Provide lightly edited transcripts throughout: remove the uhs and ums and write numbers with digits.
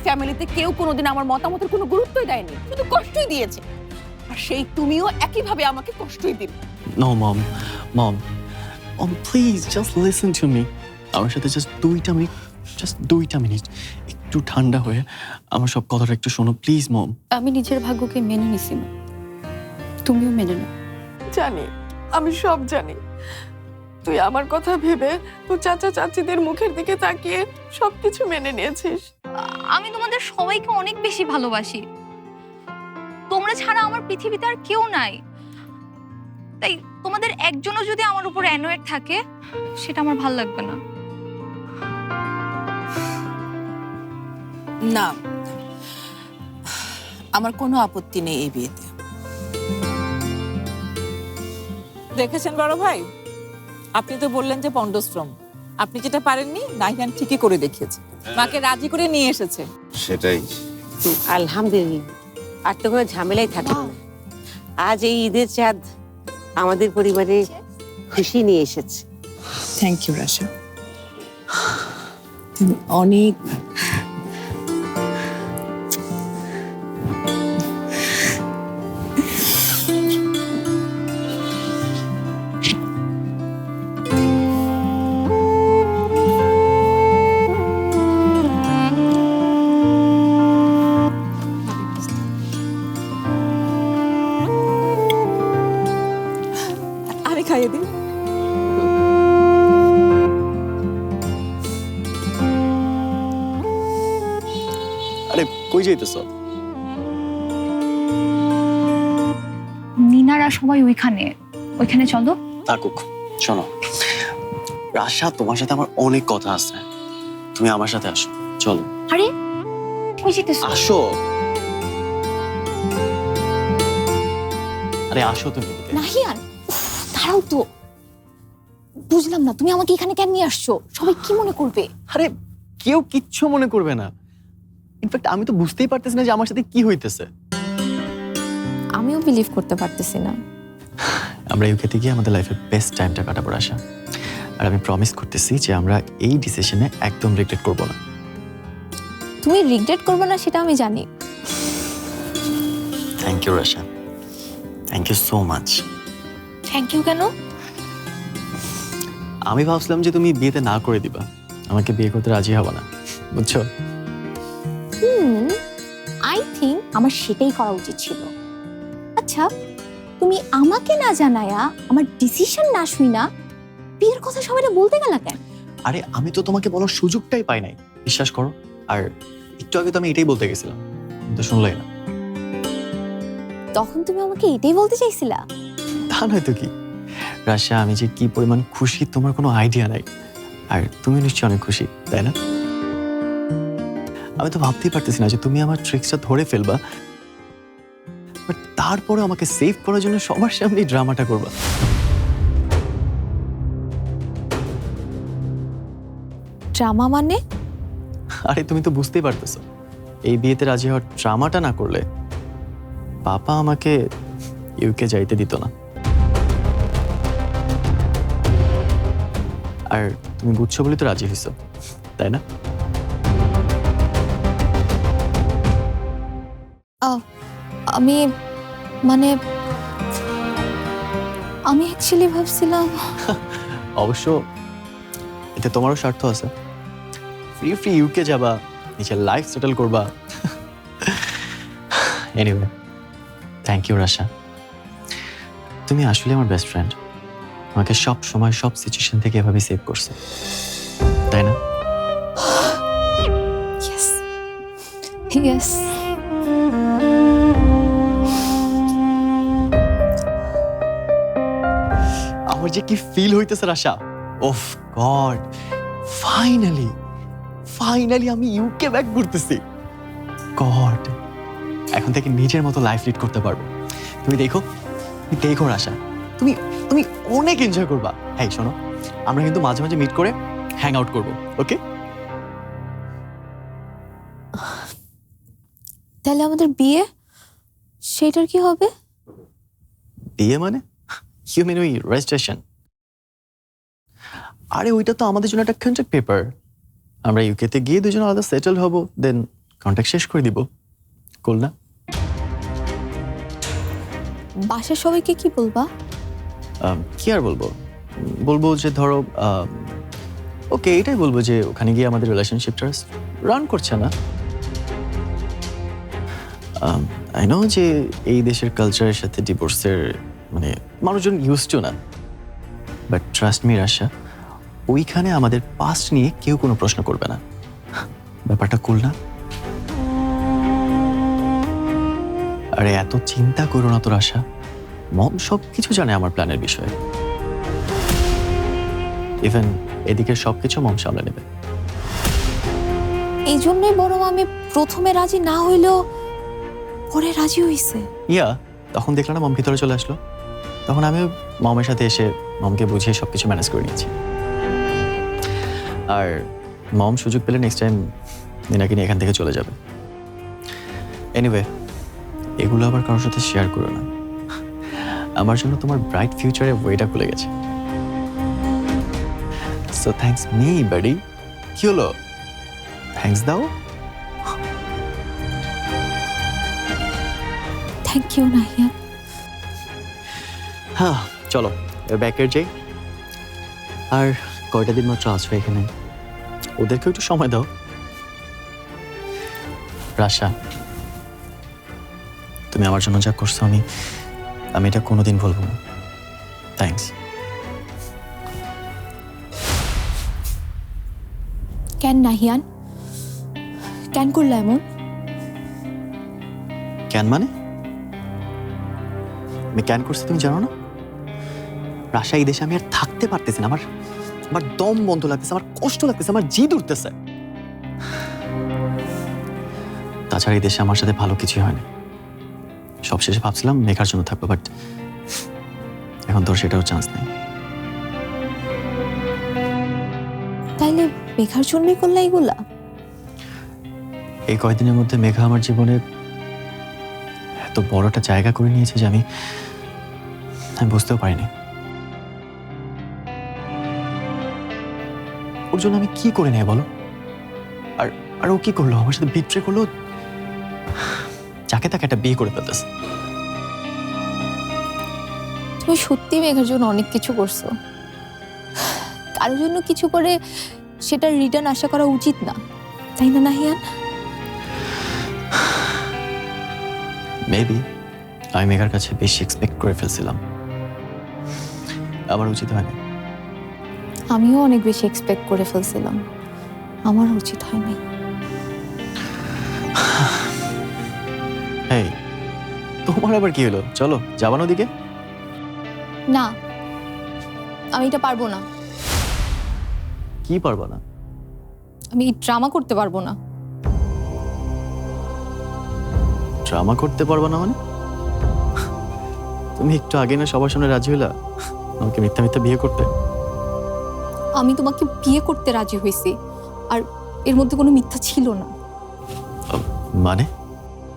ফ্যামিলিতে কেউ কোনোদিন আমার মতামতের কোনো গুরুত্বই দেয়নি, শুধু কষ্টই দিয়েছে। আর সেই তুমিও একইভাবে আমাকে কষ্টই দিবে। No mom, mom, mom please just listen to me. আমার সাথে জাস্ট 2টা মিনিট একটু ঠান্ডা হয়ে আমার সব কথাটা একটু শোনো প্লিজ মম। আমি নিজের ভাগ্যকে মেনে নিছি মা, তুমিও মেনে নাও। জানি, আমি সব জানি। তুই আমার কথা ভেবে তোর চাচা চাচিদের মুখের দিকে তাকিয়ে সবকিছু মেনে নিয়েছিস। আমি তোমাদের সবাইকে অনেক বেশি ভালোবাসি। তোমরা ছাড়া আমার পৃথিবীতে আর কেউ নাই। তাই তোমাদের একজনও যদি আমার উপর অ্যানয়েড থাকে, সেটা আমার ভালো লাগবে না। না, আমার কোনো আপত্তি নেই এই বিয়েতে। দেখেছেন বড় ভাই, আপনি তো বললেন যে পন্ডশ্রম, আপনি যেটা পারেননি নাহিয়ান ঠিকই করে দেখিয়েছে, মাকে রাজি করে নিয়ে এসেছে। সেটাই। আলহামদুলিল্লাহ, আর তো কোনো ঝামেলাই থাকলো না। আজ এই ঈদের চাঁদ আমাদের পরিবারে খুশি নিয়ে এসেছে। থ্যাংক ইউ রাশা, তুমি অনেক আমি খাইয়ে দিই। আরে কই যাইতেছ? নিনারা সবাই ওইখানে চলো। থাকুক, শোনো রাশা, তোমার সাথে আমার অনেক কথা আছে, তুমি আমার সাথে আসো, চলো। আরে কই যেতেছো? আসো, আরে আসো তুমি এদিকে। নাহিয়ান, দাঁড়াও তো। বুঝলাম না, তুমি আমাকে এখানে কেন নিয়ে আসছো? সবাই কি মনে করবে? আরে কেউ কিচ্ছু মনে করবে না। ইনফ্যাক্ট আমি তো বুঝতেই পারতেছি না যে আমার সাথে কি হইতেছে। আমিও বিলিভ করতে পারতেছি না। আমরা ইউকেতে গিয়ে আমাদের লাইফের বেস্ট টাইমটা কাটাবো আশা, আর আমি প্রমিস করতেছি যে আমরা এই ডিসিশনে একদম রিগ্রেট করব না। তুমি রিগ্রেট করবে না সেটা আমি জানি। Thank you Rasha, thank you so much. Thank you কেন? আমি ভাবছিলাম যে তুমি বিয়েতে না করে দিবা, আমাকে বিয়ে করতে রাজি হবা না, বুঝছো? আই থিঙ্ক আমার সেটাই করা উচিত ছিল। আচ্ছা, তুমি আমাকে না জানায়া, আমার ডিসিশন না শুই না বিয়ের কথা সবাই বলতে গেলা কেন? আরে আমি তো তোমাকে বলার সুযোগটাই পাই নাই, বিশ্বাস করো। আর একটু আগে তো আমি এটাই বলতে গেছিলাম, কিন্তু শুনলাই না। তখন তুমি আমাকে এটাই বলতে চাইছিলা? তা নয় তো কি রাশা, আমি যে কি পরিমাণ খুশি তোমার কোনো আইডিয়া নাই। আর তুমি নিশ্চয়ই অনেক খুশি, তাই না? আমি তো ভাবতেই পারতেছি না যে তুমি আমার ট্রিক্সটা ধরে ফেলবা, বাট তারপরে আমাকে সেভ করার জন্য সবার সামনে ড্রামাটা করবা। ড্রামা মানে? আরে তুমি তো বুঝতেই পারতেছো, এই বিয়েতে রাজি হওয়ার ড্রামাটা না করলে পাপা আমাকে ইউকে যাইতে দিত না। আর তুমি বুঝছো বলে তো রাজি হইছো, তাই না? আমি মানে আমি অ্যাকচুয়ালি ভাবছিলাম অবশ্য এতে তোমারও স্বার্থ আছে। ফ্রি ফ্রি ইউকে যাবা, নিজের লাইফ সেটেল করবা। এনিওয়ে, থ্যাংক ইউ রাশা, তুমি আসলে আমার বেস্ট ফ্রেন্ড। আমাকে সব সময় সব সিচুয়েশন থেকে এভাবে সেভ করছে, তাই না? Yes yes. আমার যে কি ফিল হইতেছে রাশা, ওফ গড, ফাইনালি ফাইনালি আমি ইউকে ব্যাক করতেছি। গড, এখন থেকে নিজের মতো লাইফ লিড করতে পারবো। তুমি দেখো, তুমি দেখো রাশা, তুমি তুমি অনেক এনজয় করবা। হ্যাঁ শোনো, আমরা কিন্তু মাঝে মাঝে মিট করে হ্যাং আউট করবো, ওকে? তাহলে আমাদের বিয়ে, সেটার কি হবে? বিয়ে মানে? ইউ মিন ওই রেজিস্ট্রেশন? আরে ওইটা তো আমাদের জন্য একটা কন্ট্রাক্ট পেপার। আমরা ইউকেতে গিয়ে দুজন আলাদা সেটেল হব, দেন কন্ট্যাক্ট শেষ করে দিব। কুল না? বাসার সবাইকে কি বলবা? কি আর বলবো, বলবো যে ধরো ওকে, এটাই বলবো যে ওখানে গিয়ে আমাদের রিলেশনশিপটা রান করছে না। আই নো যে এই দেশের কালচারের সাথে ডিভোর্সের মানে মানুষজন ইউজ টু না, বাট ট্রাস্ট মি রাশা, ওইখানে আমাদের পাস্ট নিয়ে কেউ কোনো প্রশ্ন করবে না। ব্যাপারটা কুল না? আরে এত চিন্তা করো না তো রাশা, মম সব কিছু জানে আমার প্ল্যানের বিষয়ে। ইভেন এদিকে সবকিছু মম সামলে নেবে। এই জন্যই বড় মামি প্রথমে রাজি না হইলেও পরে রাজি হইছে। ইয়া, তখন দেখলাম না মম ভিতরে চলে আসলো, তখন আমিও মমের সাথে এসে মমকে বুঝিয়ে সবকিছু ম্যানেজ করে নিয়েছি। আর মম সুযোগ পেলে নেক্সট টাইম নিনাকে নিয়ে এখান থেকে চলে যাবে। এনিওয়ে, এগুলো আবার কারোর সাথে শেয়ার করো না, আমার জন্য তোমার ব্রাইট ফিউচারে ওয়েটা খুলে গেছে। So thanks me buddy. কি হলো, থ্যাঙ্কস দাও। Thank you Nahiyan. হ্যাঁ চলো ব্যাকের যাই। আর কয়টা দিন মাত্র আসবে এখানে, ওদেরকে একটু সময় দাও। রাশা, তুমি আমার জন্য যা করছো আমি এটা কোনোদিন ভুলবো না। থ্যাঙ্কস। কেন নাহিয়ান, কেন করলা এমন? কেন মানে? আমি কেন করছি তুমি জানো না? রাশা, এই দেশে আমি আর থাকতে পারতেছি না, আমার আমার দম বন্ধ লাগতেছে, আমার কষ্ট লাগতেছে, আমার জিদ উঠতেছে। তাছাড়া এই দেশে আমার সাথে ভালো কিছুই হয়নি। সবশেষে ভাবছিলাম মেঘার জন্য থাকবো, বাট এখন তোর সেটাও চান্স নেই। তাইলে মেঘার জন্যই করলা এগুলা? এই কয়েকদিনের মধ্যে মেঘা আমার জীবনে এত বড় একটা জায়গা করে নিয়েছে যে আমি বুঝতেও পারিনি। ওর জন্য আমি কি করে নেই বলো? আর আর ও কি করলো, আমার সাথে বিট্রে করলো, যাকে তাকে একটা বিয়ে করে ফেলতেছে। তুমি সত্যি মেঘার জন্য অনেক কিছু করছো। কারোর জন্য কিছু করে সেটা রিটার্ন আশা করা উচিত না, তাই না নাহিয়ান? মেবি আমি মেঘার কাছে বেশি এক্সপেক্ট করে ফেলছিলাম, আমার উচিত হয়নি। আমিও অনেক বেশি এক্সপেক্ট করে ফেলছিলাম, আমার উচিত হয়নি। এই তোমার আবার কি হলো, চলো যাবানো দিকে। না, আমি এটা পারবো না। কি পারবা না? আমি ড্রামা করতে পারবো না। ড্রামা করতে পারবা না মানে? তুমি একটু আগে না সবার সামনে রাজি হইলা আমাকে মিথ্যা মিথ্যা বিয়ে করতে। আমি তোমাকে বিয়ে করতে রাজি হয়েছি, আর এর মধ্যে কোনো মিথ্যা ছিল না। মানে?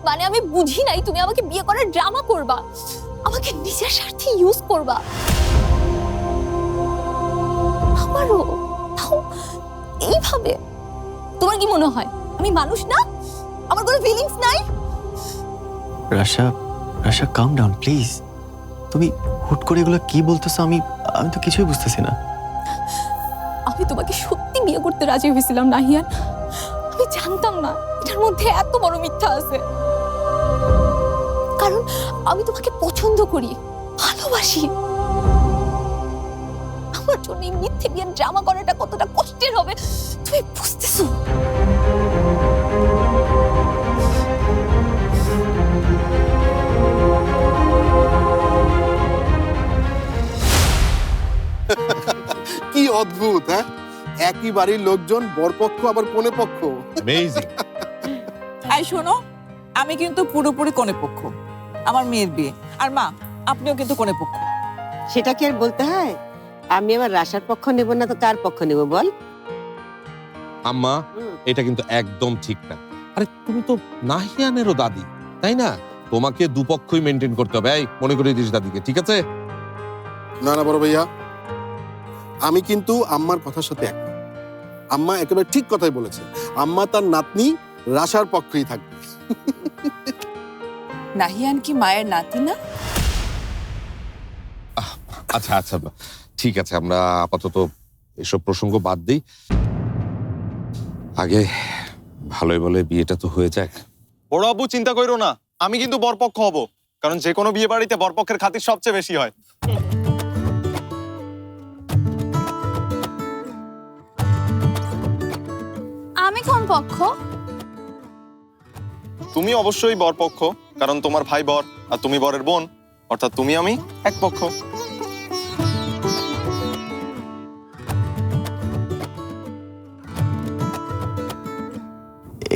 মানে আমি বুঝি নাই তুমি আমাকে বিয়ে করার ড্রামা করবা, আমাকে নিজের স্বার্থে ইউজ করবা। আমারও তাও এইভাবে। তোমার কি মনে হয় আমি মানুষ না? আমার কোনো ফিলিংস নাই? রাশা, রাশা কাম ডাউন প্লিজ। তুমি হুট করে এগুলো কি বলতেছো, আমি তো কিছুই বুঝতেছি না। আমি তোমাকে সত্যি বিয়ে করতে রাজি হয়েছিলাম নাহিয়ান। আমি জানতাম না এটার মধ্যে এত বড় মিথ্যা আছে। কারণ আমি তোমাকে পছন্দ করি, ভালোবাসি। আমার জন্য এই মিথ্যে বিয়ের ড্রামা করাটা কতটা কষ্টের হবে তুমি বুঝতেছো? কি অদ্ভুত, হ্যাঁ? একই বাড়ির লোকজন, বরপক্ষ আবার কনে পক্ষ। অ্যামেজিং। এই শোনো, আমি কিন্তু পুরোপুরি কনে পক্ষ, আমার মেয়ের বিয়ে। আর মা, আপনিও কিন্তু কনে পক্ষ। সেটা কি আর বলতে হয়? আমি আমার রাশার পক্ষ নেব না তো কার পক্ষ নেব বল? আম্মা, এটা কিন্তু একদম ঠিক না। আরে তুমি তো নাহিয়ানেরও দাদি, তাই না? তোমাকে দুপক্ষই মেনটেন করতে হবে। এই মনে করে দিস দাদিকে, ঠিক আছে? না না বড় ভাইয়া, আমি কিন্তু আম্মার কথার সাথে একমত। আম্মা একেবারে ঠিক কথাই বলেছে। আম্মা তার নাতনি রাশার পক্ষই থাকবে। নাহিয়ান কি মায়ের নাতি না? আচ্ছা আচ্ছা, ঠিক আছে, আমরা আপাতত এসব প্রসঙ্গ বাদ দিই। আগে ভালোই বলে বিয়েটা তো হয়ে যাক। বড় আব্বু চিন্তা করো না, আমি কিন্তু বরপক্ষ হব, কারণ যে কোনো বিয়ে বাড়িতে বরপক্ষের খাতির সবচেয়ে বেশি হয়। আমি কোন পক্ষ? তুমি অবশ্যই বরপক্ষ, কারণ তোমার ভাই বর আর তুমি বরের বোন, অর্থাৎ তুমি আমি এক পক্ষ।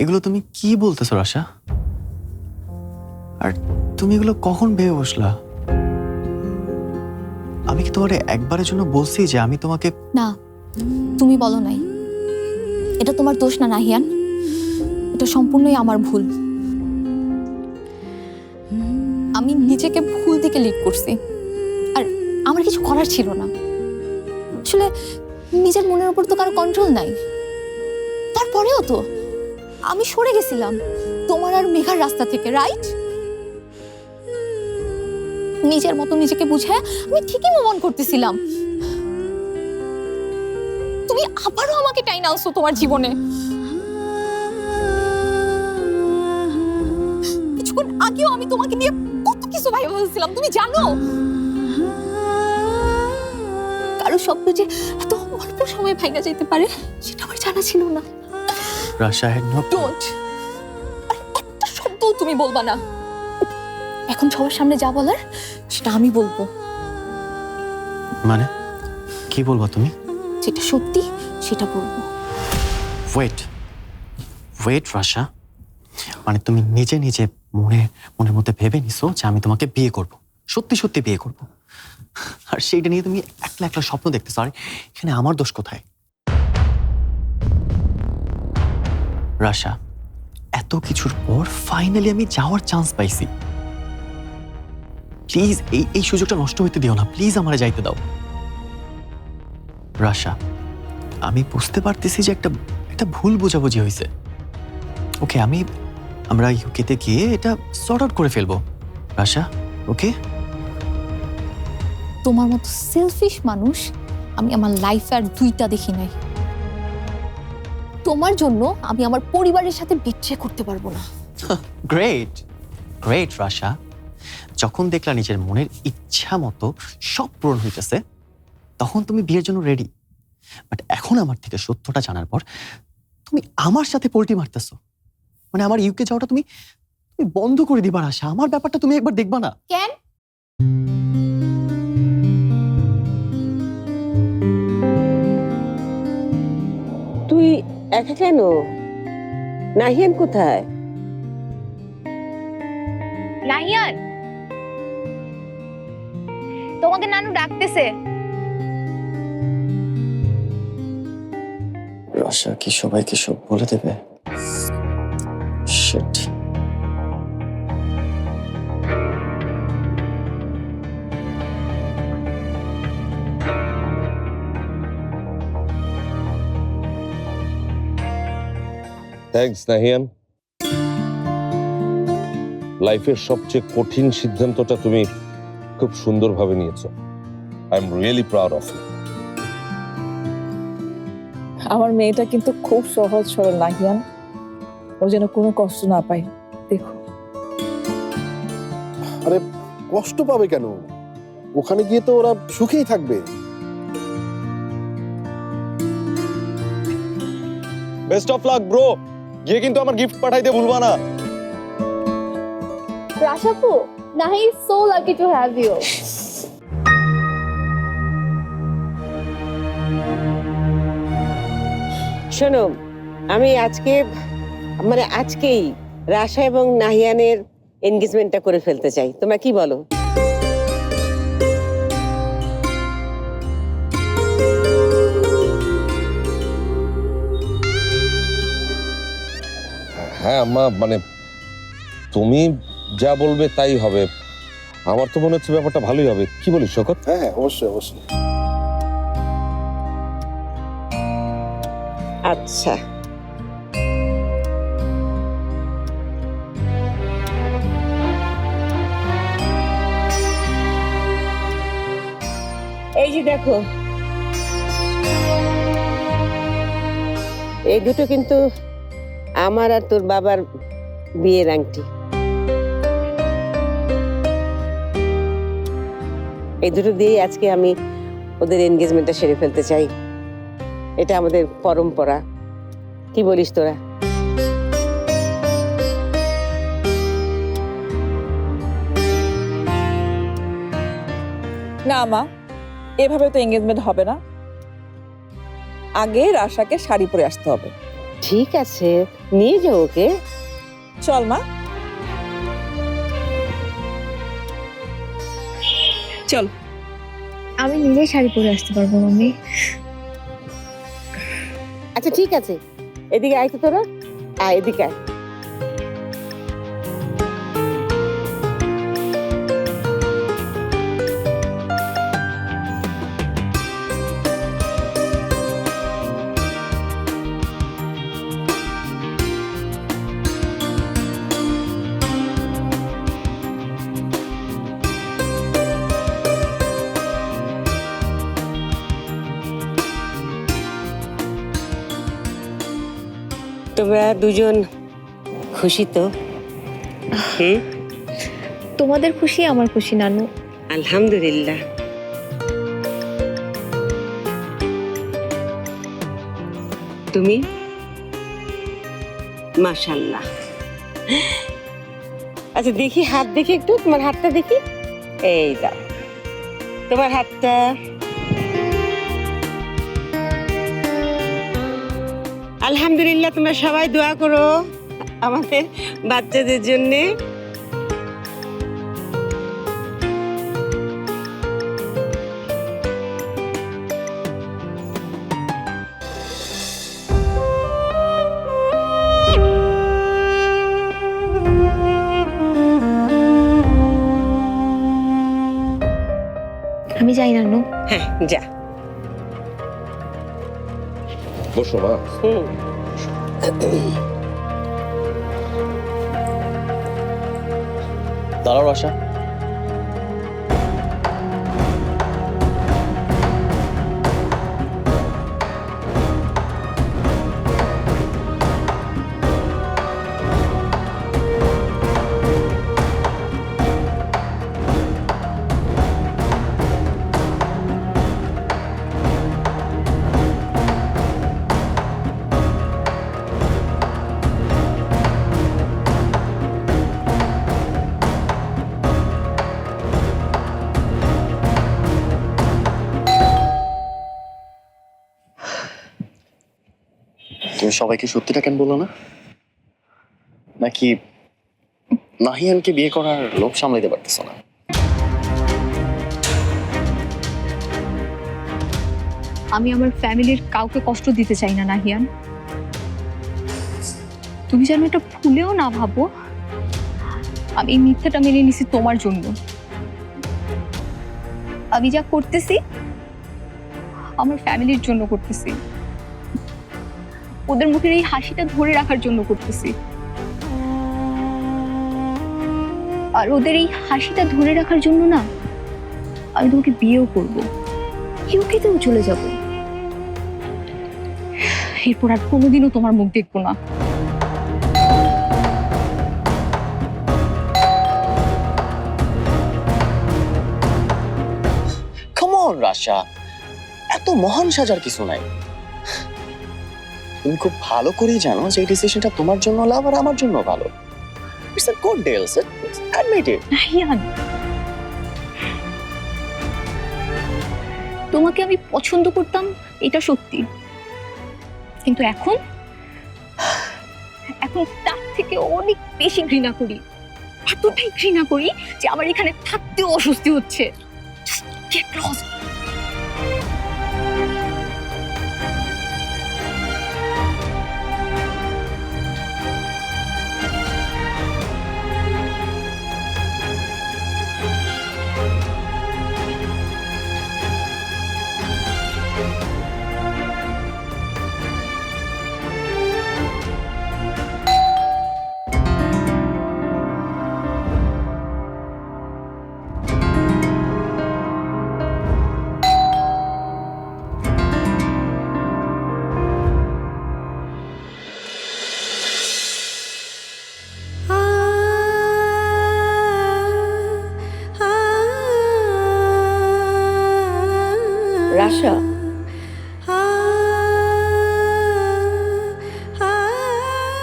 এগুলো তুমি কি বলতেছো রাশা? আর তুমি এগুলো কখন ভেবে বসলা? আমি কি তোমারে একবারের জন্য বলছি যে আমি তোমাকে... না, তুমি বলো নাই। এটা তোমার দোষ না নাহিয়ান, এটা সম্পূর্ণই আমার ভুল। আমি নিজেকে ভুল দিকে লিড করছি, আর আমার কিছু করার ছিল না। আসলে নিজের মনের উপর তো কারো কন্ট্রোল নাই। তারপরেও তো আমি সরে গেছিলাম তোমার আর মেঘার রাস্তা থেকে, রাইট? নিজের মতো নিজেকে বুঝে আমি ঠিকই মুভ অন করতেছিলাম। তুমি আবারও আমাকে টাইন আনছো তোমার জীবনে। কিছুক্ষণ আগেও আমি তোমাকে নিয়ে কত কিছু ভাই বলছিলাম, তুমি জানো? কারো স্বপ্ন যে এত অল্প সময় ভাঙা যেতে পারে সেটা আমার জানা ছিল না। ডোন্ট, আর একটা শব্দও তুমি বলবা না। এখন সবার সামনে যা বলার সেটা আমি বলবো। মানে কি বলবো তুমি? যেটা সত্যি সেটা বলবো। ওয়েট রাশা, মানে তুমি নিজে নিজে মনের মধ্যে ভেবে নিছো যে আমি তোমাকে বিয়ে করব, সত্যি সত্যি বিয়ে করব, আর সেইটা নিয়ে তুমি একলা একলা স্বপ্ন দেখতেছো। আর এখানে আমার দোষ কোথায়? রাশা, এত কিছুর পর ফাইনালি আমি যাওয়ার চান্স পাইছি। প্লিজ এই সুযোগটা নষ্ট হইতে দিও না, প্লিজ আমারে যাইতে দাও। রাশা, আমি বুঝতে পারতেছি যে একটা ভুল বোঝাবুঝি হয়েছে। ওকে, আমরা ইউকেতে গিয়ে এটা সর্ট আউট করে ফেলবো রাশা, ওকে? তোমার মতো সেলফিশ মানুষ আমি আমার লাইফে আর দুইটা দেখি নাই। তোমার জন্য আমি আমার পরিবারের সাথে বিট্রে করতে পারবো না। গ্রেট রাশা, যখন দেখলা নিজের মনের ইচ্ছা মতো সব পূরণ হইতেছে তখন তুমি বিয়ের জন্য রেডি। বাট এখন আমার থেকে সত্যটা জানার পর তুমি আমার সাথে পোল্টি মারতেছো। মানে আমার ইউকে যাওয়াটা তুমি বন্ধ করে দিবা রাশা। আমার ব্যাপারটা তুমি একবার দেখবা না? কেন? তুই একা কেন? নাহিয়ান কোথায়? নাহিয়ান, তোমাকে নানু ডাকতেছে। রাশা কি সবাইকে সব বলে দেবে? শিট। থ্যাঙ্কস নাহিয়ান, লাইফের সবচেয়ে কঠিন সিদ্ধান্তটা তুমি খুব সুন্দরভাবে নিয়েছো। I am really proud of you. আমার মেয়েটা কিন্তু খুব সহজ সরল নাহিয়ান, ও যেন কোনো কষ্ট না পায়। দেখো, আরে কষ্ট পাবে কেন? ওখানে গিয়ে তো ওরা সুখেই থাকবে। বেস্ট অফ লাক ব্রো, গিয়ে কিন্তু আমার গিফট পাঠাইতে ভুলবা না। রাশাপু, নাহি is so lucky to have you. শোনো, আমি আজকেই রাশা এবং নাহিয়ানের এনগেজমেন্টটা করে ফেলতে চাই। তোমরা কি বলো? হ্যাঁ আম্মা, মানে তুমি যা বলবে তাই হবে। আমার তো মনে হচ্ছে ব্যাপারটা ভালোই হবে। কি বলিস শকত? হ্যাঁ হ্যাঁ, অবশ্যই অবশ্যই। আচ্ছা, এই যে দেখো, এই দুটো কিন্তু আমার আর তোর বাবার বিয়ের আংটি। এই দুটো দিয়ে আজকে আমি ওদের এনগেজমেন্টটা সেরে ফেলতে চাই। এটা আমাদের পরম্পরা। কি বলিস তোরা? না মা, এভাবে তো এঙ্গেজমেন্ট হবে না। আগে রাশাকে শাড়ি পরে আসতে হবে। ঠিক আছে, নিয়ে যাও ওকে। চল মা, চল। আমি নিজেই শাড়ি পরে আসতে পারবো মাম্মি। আচ্ছা ঠিক আছে, এদিকে আয় তো তোরা, আয় এদিকে আয়। তোমরা দুজন খুশি তো? তোমাদের খুশি আমার খুশি নানু। আলহামদুলিল্লাহ। তুমি? মাশাআল্লাহ। আচ্ছা দেখি, হাত দেখি একটু, তোমার হাতটা দেখি। এই দাও তোমার হাতটা। আলহামদুলিল্লাহ। তোমরা সবাই দোয়া করো আমাদের বাচ্চাদের জন্যে। আমি যাই নানু। হ্যাঁ যা। বসো মা। দাঁড়াও রাশা। তুমি সবাইকে সত্যিটা কেন বলো না? নাকি নাহিয়ানকে বিয়ে করার লোভ সামলাইতে পারতেছো না? আমি আমার ফ্যামিলির কাউকে কষ্ট দিতে চাই না নাহিয়ান। তুমি যেন এটা ভুলেও না ভাবো আমি এই মিথ্যাটা মেনে নিছি তোমার জন্য। আমি যা করতেছি আমার ফ্যামিলির জন্য করতেছি, ওদের মুখের এই হাসিটা ধরে রাখার জন্য করতেছি। আর ওদের এই হাসিটা ধরে রাখার জন্য না আমি তোমাকে বিয়েও করবো, ইউকেতেও চলে যাব। এরপর আর কোনোদিনও তোমার মুখ দেখবো না। কাম অন রাশা, এত মহান সাজার কিছু নাই। তুমি খুব ভালো করেই জানো যে এই ডিসিশনটা তোমার জন্য লাভ আর আমার জন্য ভালো। It's a good deal, admit it. Nahiyan, তোমাকে আমি পছন্দ করতাম এটা সত্যি, কিন্তু এখন তার থেকে অনেক বেশি ঘৃণা করি। এতটাই ঘৃণা করি যে আমার এখানে থাকতেও অস্বস্তি হচ্ছে। Just get lost.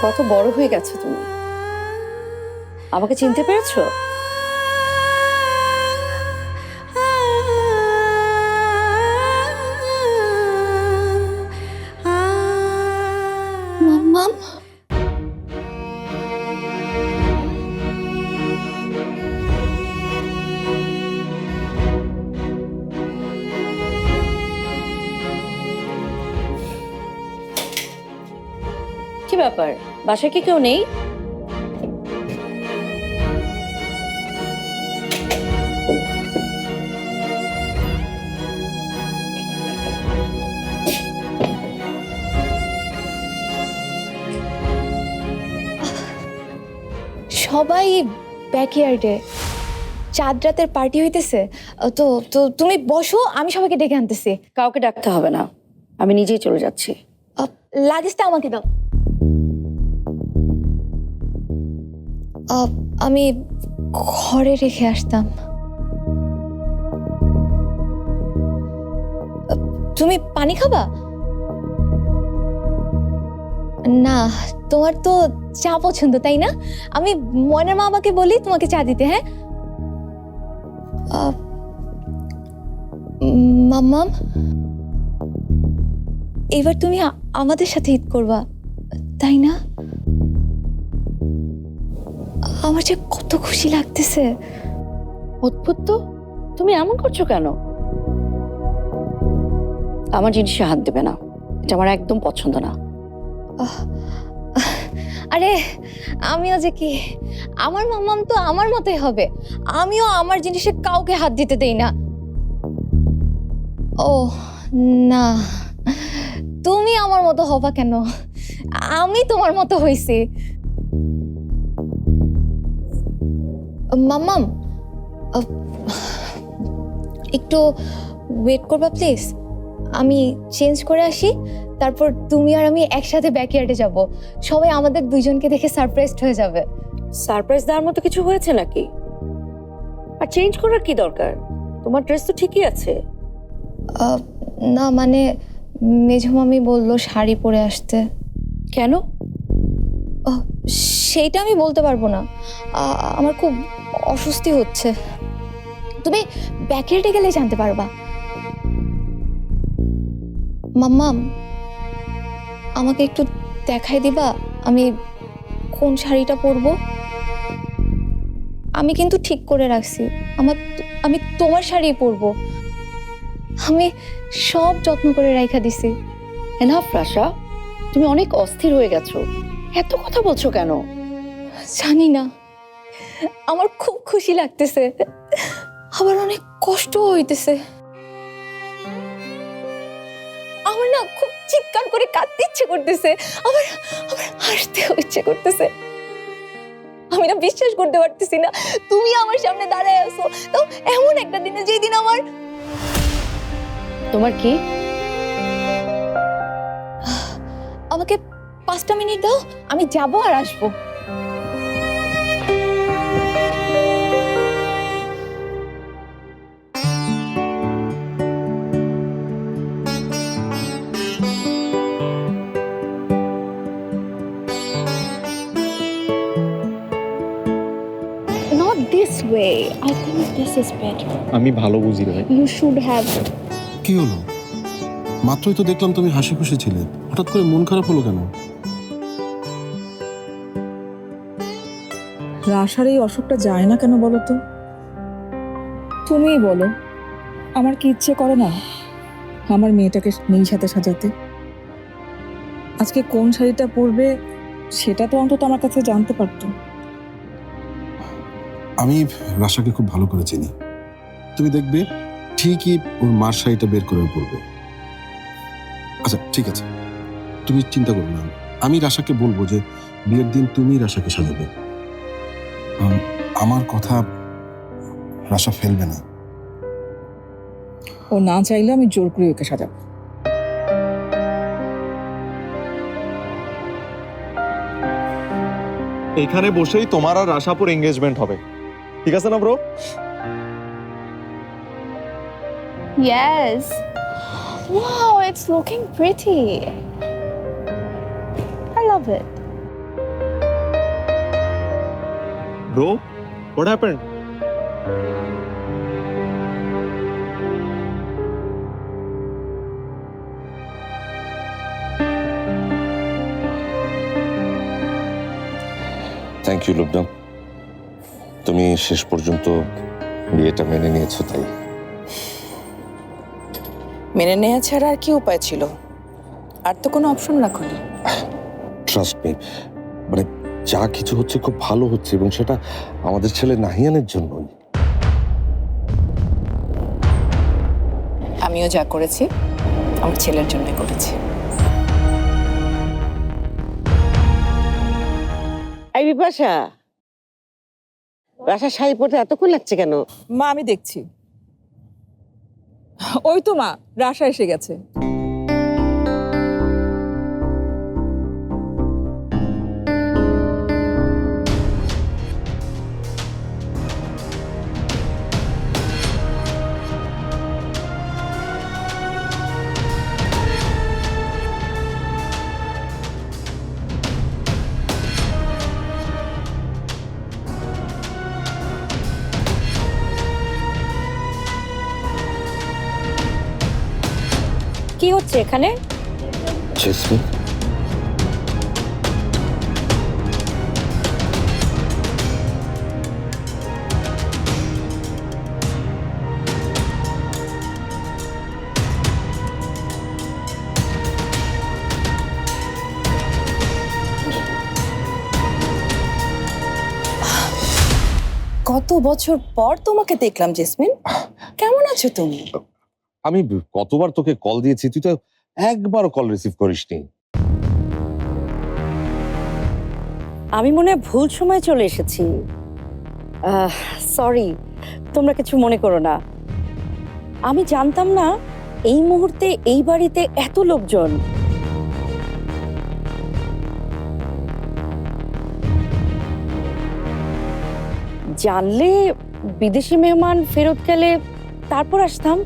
কত বড় হয়ে গেছো তুমি, আমাকে চিনতে পেরেছো? মাম্মাম, কি ব্যাপার, বাসায় কি কেউ নেই? সবাই ব্যাকইয়ার্ডে চাঁদ রাতের পার্টি হইতেছে। তো তো তুমি বসো, আমি সবাইকে ডেকে আনতেছি। কাউকে ডাকতে হবে না, আমি নিজেই চলে যাচ্ছি। লাগেজটা আমাকে দাও। আমি ঘরে রেখে আসতাম। তুমি পানি খাবা? না, তোমার তো চা পছন্দ তাই না? আমি ময়নার মা বাবাকে বলি তোমাকে চা দিতে। হ্যাঁ মাম্মাম, এবার তুমি আমাদের সাথে ঈদ করবা তাই না? আমার যে কত খুশি লাগতেছে। অদ্ভুত তো, তুমি এমন করছো কেন? আমার জিনিসে হাত দেবে না, এটা আমার একদম পছন্দ না। আরে আমিও যে কি, আমার মাম্মাম তো আমার মতোই হবে। আমিও আমার জিনিসে কাউকে হাত দিতে দেই না। ও না, তুমি আমার মতো হবা কেন? আমি তোমার মতো হইছি। মাম্মাম, একটু ওয়েট করবা প্লিজ, আমি চেঞ্জ করে আসি, তারপর তুমি আর আমি একসাথে ব্যাকইয়ার্ডে যাব। সবাই আমাদের দুইজনকে দেখে সারপ্রাইজড হয়ে যাবে। সারপ্রাইজ দেওয়ার মতো কিছু হয়েছে নাকি? আর চেঞ্জ করার কি দরকার? তোমার ড্রেস তো ঠিকই আছে। না মানে মেঝো মামি বললো শাড়ি পরে আসতে। কেন? সেইটা আমি বলতে পারবো না, আমার খুব অস্বস্তি হচ্ছে। তুমি ব্যাকইয়ার্ডে গেলে জানতে পারবা। মাম্মাম, আমাকে একটু দেখাই দিবা আমি কোন শাড়িটা পরবো? আমি কিন্তু ঠিক করে রাখছি, আমি তোমার শাড়ি পরবো। আমি সব যত্ন করে রাখা দিছি। এনাফ রাশা, তুমি অনেক অস্থির হয়ে গেছো, এত কথা বলছো কেন? জানি না, আমার খুব খুশি লাগতেছে, আবার অনেক কষ্ট হইতেছে। আমার না খুব চিৎকার করে কাঁদতে ইচ্ছে করতেছে, আবার আবার হাসতেও ইচ্ছে করতেছে। আমি না বিশ্বাস করতে পারতেছি না তুমি আমার সামনে দাঁড়ায় আছো, তো এমন একটা দিনে, যেই দিন আমার। তোমার কি? আমাকে 5টা মিনিট দাও, আমি যাবো আর আসবো। Not this way. I think this is better. আমি ভালো বুঝি ভাই। You should have. কি হলো? মাত্রই তো দেখলাম তুমি হাসি খুশি ছিলে, হঠাৎ করে মন খারাপ হলো কেন? রাশার এই অসুখটা যায় না কেন বলো তো? তুমিই বলো, আমার কি ইচ্ছে করে না আমার মেয়েটাকে নীল সাথে সাজাতে? আজকে কোন শাড়িটা পরবে সেটা তো অন্তত আমার কাছে জানতে পারতো। আমি রাশাকে খুব ভালো করে চিনি, তুমি দেখবে ঠিকই ওর মার শাড়িটা বের করে পরবে। আচ্ছা ঠিক আছে, তুমি চিন্তা করো না, আমি রাশাকে বলবো যে বিয়ের দিন তুমি রাশাকে সাজাবে। আমার কথা রাশা ফেলবে না। ও না চাইলে আমি জোর করে ওকে সাজাবো। এখানে বসেই তোমার আর রাশাপুর এঙ্গেজমেন্ট হবে, ঠিক আছে না bro? Yes. Wow, it's looking pretty. I love it. Bro, what happened? Thank you Lubna, তুমি শেষ পর্যন্ত বিয়েটা মেনে নিয়েছো। তাই মেনে নেওয়া ছাড়া আর কি উপায় ছিল? আর তো কোনো অপশন রাখোনি। ট্রাস্ট মি, মানে যা কিছু হচ্ছে খুব ভালো হচ্ছে, এবং সেটা আমাদের ছেলে নাহিয়ানের জন্যই। আমিও যা করেছি আমার ছেলের জন্য করেছি। এই বিপাশা, রাশা শাড়ি পরতে এতক্ষণ লাগছে কেন? মা আমি দেখছি। ওই তো মা, রাশা এসে গেছে। কি হচ্ছে এখানে? জেসমিন, কত বছর পর তোমাকে দেখলাম জেসমিন, কেমন আছো তুমি? আমি কতবার তোকে কল দিয়েছি, তুই তো একবারও কল রিসিভ করিসনি। আমি মনে হয় ভুল সময় চলে এসেছি। সরি, তোমরা কিছু মনে করো না। আমি জানতাম না এই মুহূর্তে এই বাড়িতে এত লোকজন। জানলে বিদেশি মেহমান ফেরত গেলে তারপর আসতাম।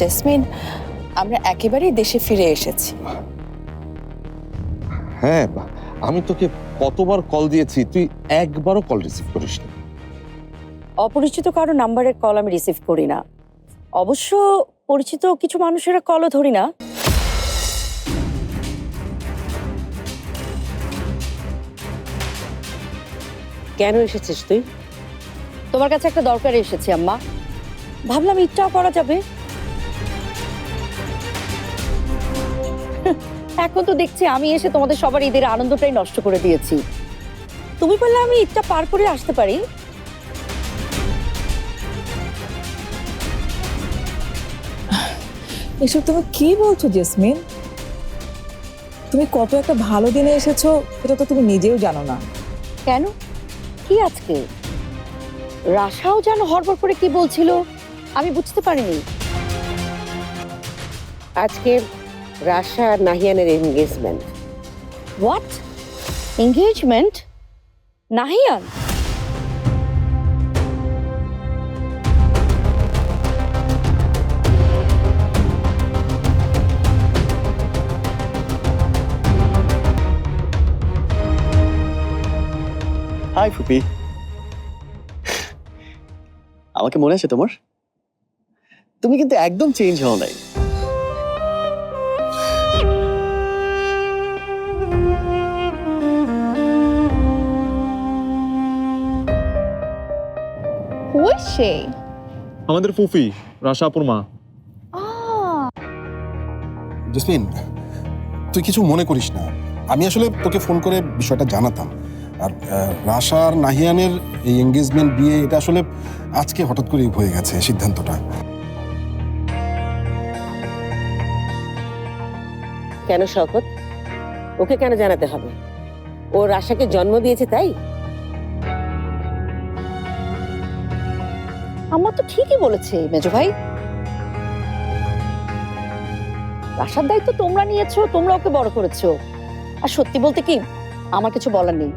জেসমিন, আমরা একেবারেই দেশে ফিরে এসেছি। হ্যাঁ, আমি তোকে কতবার কল দিয়েছি, তুই একবারও কল রিসিভ করিসনি। অপরিচিত কারো নাম্বারের কল আমি রিসিভ করি না। অবশ্য পরিচিত কিছু মানুষের কলও ধরি না। কেন এসেছিস তুই? তোমার কাছে একটা দরকারে এসেছি আম্মা। ভাবলাম ঈদটাও করা যাবে। এখন তো দেখছি আমি এসে তোমাদের সবার ঈদের আনন্দটাই নষ্ট করে দিয়েছি। তুমি বললে আমি ঈদটা পার করে আসতে পারি। এসব তুমি কি বলছো জেসমিন? তুমি কত একটা ভালো দিনে এসেছো এটা তো তুমি নিজেও জানো না। কেন? কি আজকে? রাশাও যেন হড়বড় করে কি বলছিল, আমি বুঝতে পারিনি। আজকে রাশা আর নাহিয়ানের engagement. What? Engagement? Nahiyan? Hi ফুপি, আমাকে মনে আছে তোমার? তুমি কিন্তু একদম চেঞ্জ হও নাই। Who is she? আমাদের ফুফি, রাশাপুর মা। জেসমিন, তুই কিছু মনে করিস না। আমি আসলে তোকে ফোন করে বিষয়টা জানাতাম। আর রাশা আর নাহিয়ানের এই এঙ্গেজমেন্ট বিয়ে এটা আসলে আজকে হঠাৎ করে হয়ে গেছে সিদ্ধান্তটা। কেন শওকত? ওকে কেন জানাতে হবে? ও রাশাকে জন্ম দিয়েছে তাই? আমার তো ঠিকই বলেছে মেজো ভাই। রাশার দায়িত্ব তোমরা নিয়েছো, তোমরা ওকে বড় করেছো। আর সত্যি বলতে কি, আমার কিছু বলার নেই।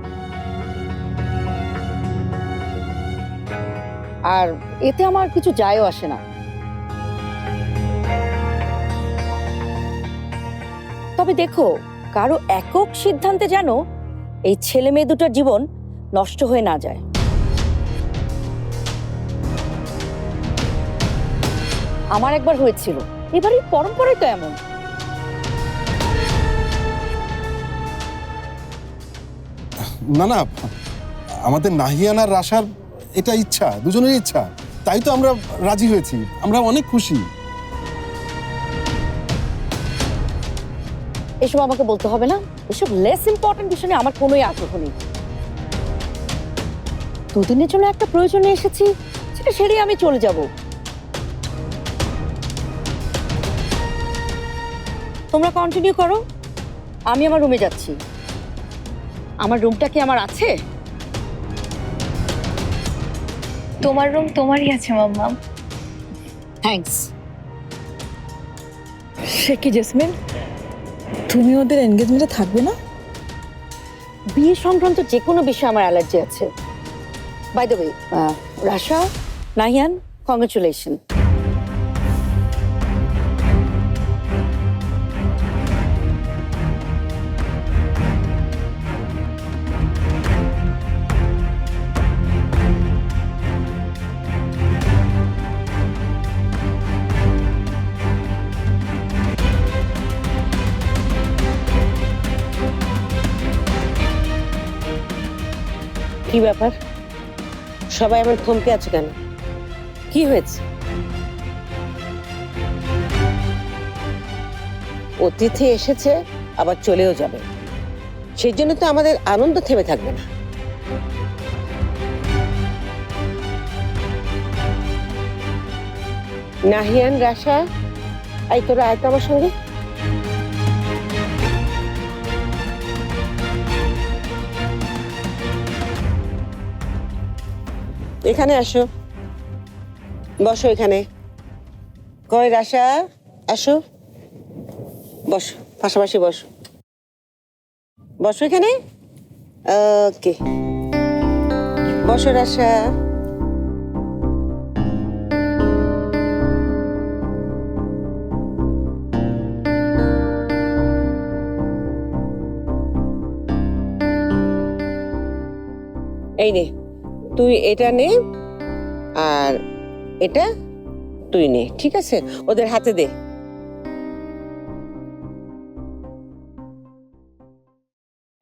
আর এতে আমার কিছু যায়ও আসে না। তবে তবে দেখো কারো একক সিদ্ধান্তে যেন এই ছেলে মেয়ে দুটার জীবন নষ্ট হয়ে না যায়। আমার একবার হয়েছিল, এবারই পরম্পরাই তো এমন। না না, আমাদের নাহিয়ান আর রাশার এটা ইচ্ছা, দুজনের ইচ্ছা, তাই তো আমরা রাজি হয়েছি, আমরা অনেক খুশি। এসব আমাকে বলতে হবে না, এসব লেস ইম্পর্টেন্ট বিষয় নিয়ে আমার কোনোই আগ্রহ নেই। দুদিনের জন্য একটা প্রয়োজনে এসেছি, সেটা সেরেই আমি চলে যাব। তোমরা কন্টিনিউ করো, আমি আমার রুমে যাচ্ছি। আমার রুমটা কি আমার আছে? তোমার রুম তোমারই আছে মাম্মা। থ্যাঙ্কস। সে কি জেসমিন, তুমি ওদের এনগেজমেন্টে থাকবে না? বিয়ে সংক্রান্ত যে কোনো বিষয়ে আমার অ্যালার্জি আছে। By the way, Rasha, Nahiyan, congratulation. কি ব্যাপার, সবাই এমন থমকে আছে কেন? কি হয়েছে? অতিথি এসেছে, আবার চলেও যাবে, সেই জন্য তো আমাদের আনন্দ থেমে থাকবে না। নাহিয়ান, রাশা, এই তোরা আয় তো আমার সঙ্গে। এখানে আসো, বসো এখানে। কই রাশা, আসো, বসো, পাশাপাশি বসো, বসো এখানে। ওকে, বসো রাশা। এই নে, তুই এটা নে, আর এটা তুই নে, ঠিক আছে? ওদের হাতে দে।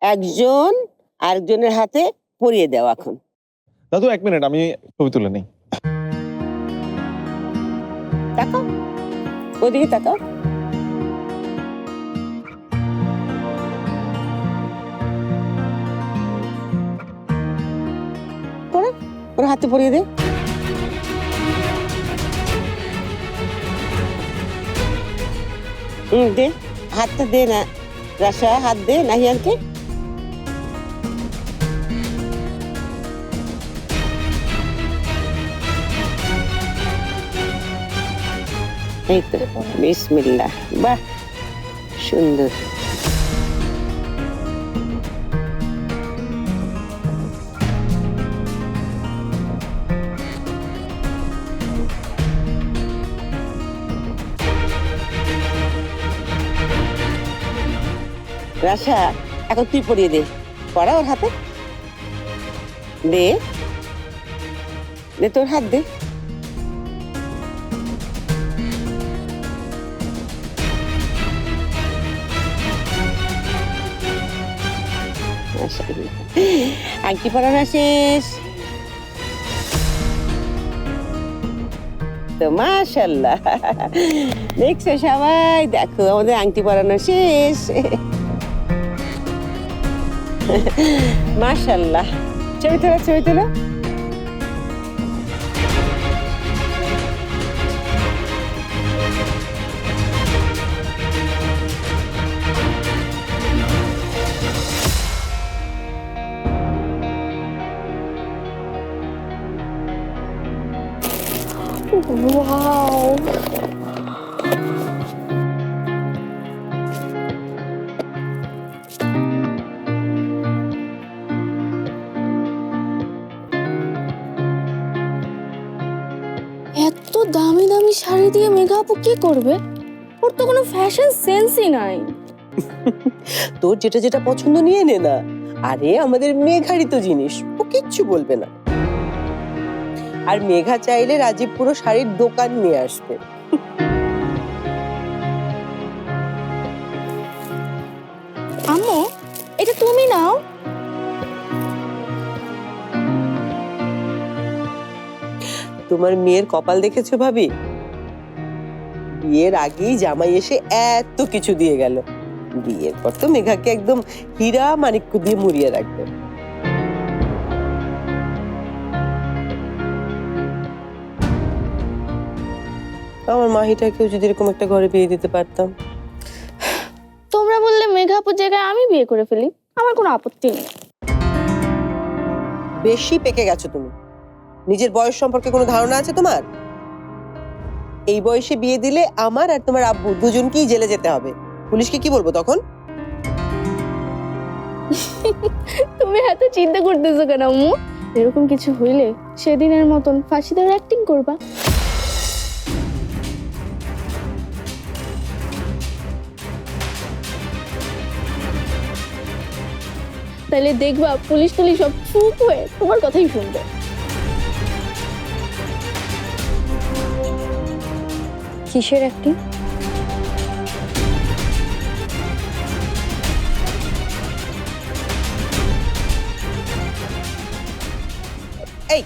একজন আরেকজনের হাতে পরিয়ে দাও এখন। দাদু 1 মিনিট, আমি ছবি তুলে নেই। তাকাও, ওদিকে তাকাও। ওর হাতে পরিয়ে দে। দে, হাতটা দে না রাশা, হাত দে নাহিয়ানকে। এই তো, বিসমিল্লাহ। বাহ, সুন্দর। রাশা, এখন তুই পরিয়ে দে, পড়া ওর হাতে দে, দে তোর হাত দে। আংটি পরানো শেষ তো, মাশাআল্লাহ। দেখছো সবাই, দেখো আমাদের আংটি পরানো শেষ। মাশাআল্লাহ। ছবি তোলো, ছবি তোলো। Wow. এত দামি দামি শাড়ি দিয়ে মেঘা আপু কি করবে? ওর তো কোনো ফ্যাশন সেন্সই নাই। তোর যেটা যেটা পছন্দ নিয়ে নে না। আরে আমাদের মেঘারই তো জিনিস, ও কিচ্ছু বলবে না। আর মেঘা চাইলে রাজীব পুরো শাড়ির দোকান নিয়ে আসবে। আম্মু, এটা তুমি নাও। তোমার মেয়ের কপাল দেখেছো ভাবি? বিয়ের আগেই জামাই এসে এত কিছু দিয়ে গেল। বিয়ের পর তো মেঘাকে একদম হীরা মানিক্য দিয়ে মুড়িয়ে রাখবে। আমার মাহিটাকেও যদি এরকম একটা ঘরে বিয়ে দিতে পারতাম। তোমরা বললে মেঘাপুর জায়গায় আমি বিয়ে করে ফেলি, আমার কোনো আপত্তি নেই। বেশি পেকে গেছো তুমি। নিজের বয়স সম্পর্কে কোনো ধারণা আছে তোমার? এই বয়সে বিয়ে দিলে আমার আর তোমার আব্বু দুজনকেই জেলে যেতে হবে। পুলিশকে কি বলবো তখন? তুমি এত চিন্তা করতেছো কেন আম্মু? এরকম কিছু হইলে সেদিনের মতন ফাঁসি দেওয়ার অ্যাক্টিং করবা। তাইলে দেখবা পুলিশ টুলিশ সব চুপ হয়ে তোমার কথাই শুনবে। কিসের অ্যাক্টিং? এই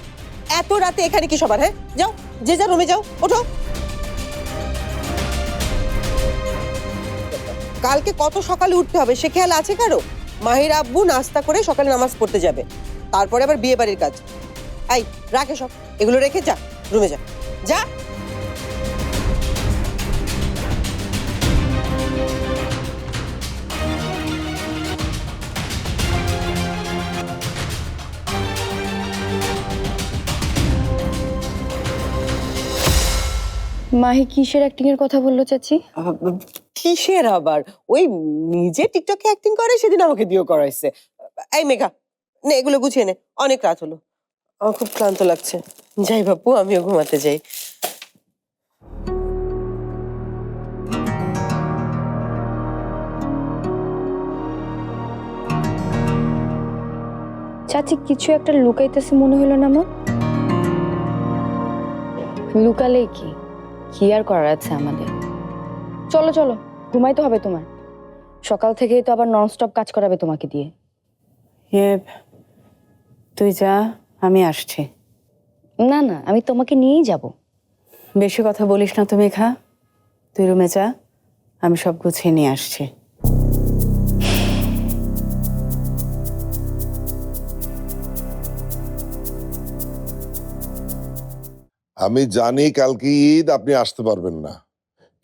এত রাতে এখানে কি সবার? হ্যাঁ যাও, যে যা রুমে যাও, ওঠো। কালকে কত সকালে উঠতে হবে সে খেয়াল আছে কারো? মাহির আব্বু নাস্তা করে সকালে নামাজ পড়তে যাবে, তারপরে আবার বিয়ে বাড়ির কাজ। এই রাখে সব, এগুলো রেখে যা রুমে যা, যা। মাহি কিসের অ্যাক্টিং এর কথা বললো চাচি? কিসের আবার? ওই নিজে টিকটকে অ্যাক্টিং করে, সেদিন আমাকে দিয়েও করাইছে। এই মেঘা, নে এগুলো গুছিয়ে নে, অনেক রাত হলো, আমার খুব ক্লান্ত লাগছে। যাই বাপু, আমিও ঘুমাতে যাই। চাচি কিছু একটা লুকাইতেছে মনে হলো না মা? লুকালেই কি, কি আর করার আছে আমাদের? চলো চলো, ঘুমাইতে হবে তোমার। সকাল থেকেই তো আবার ননস্টপ কাজ করাবে তোমাকে দিয়ে। তুই যা, আমি আসছি। না না, আমি তোমাকে নিয়েই যাব। বেশি কথা বলিস না তো মেঘা, তুই রুমে যা, আমি সব গুছিয়ে নিয়ে আসছি। আমি জানি কালকে ঈদ, আপনি আসতে পারবেন না,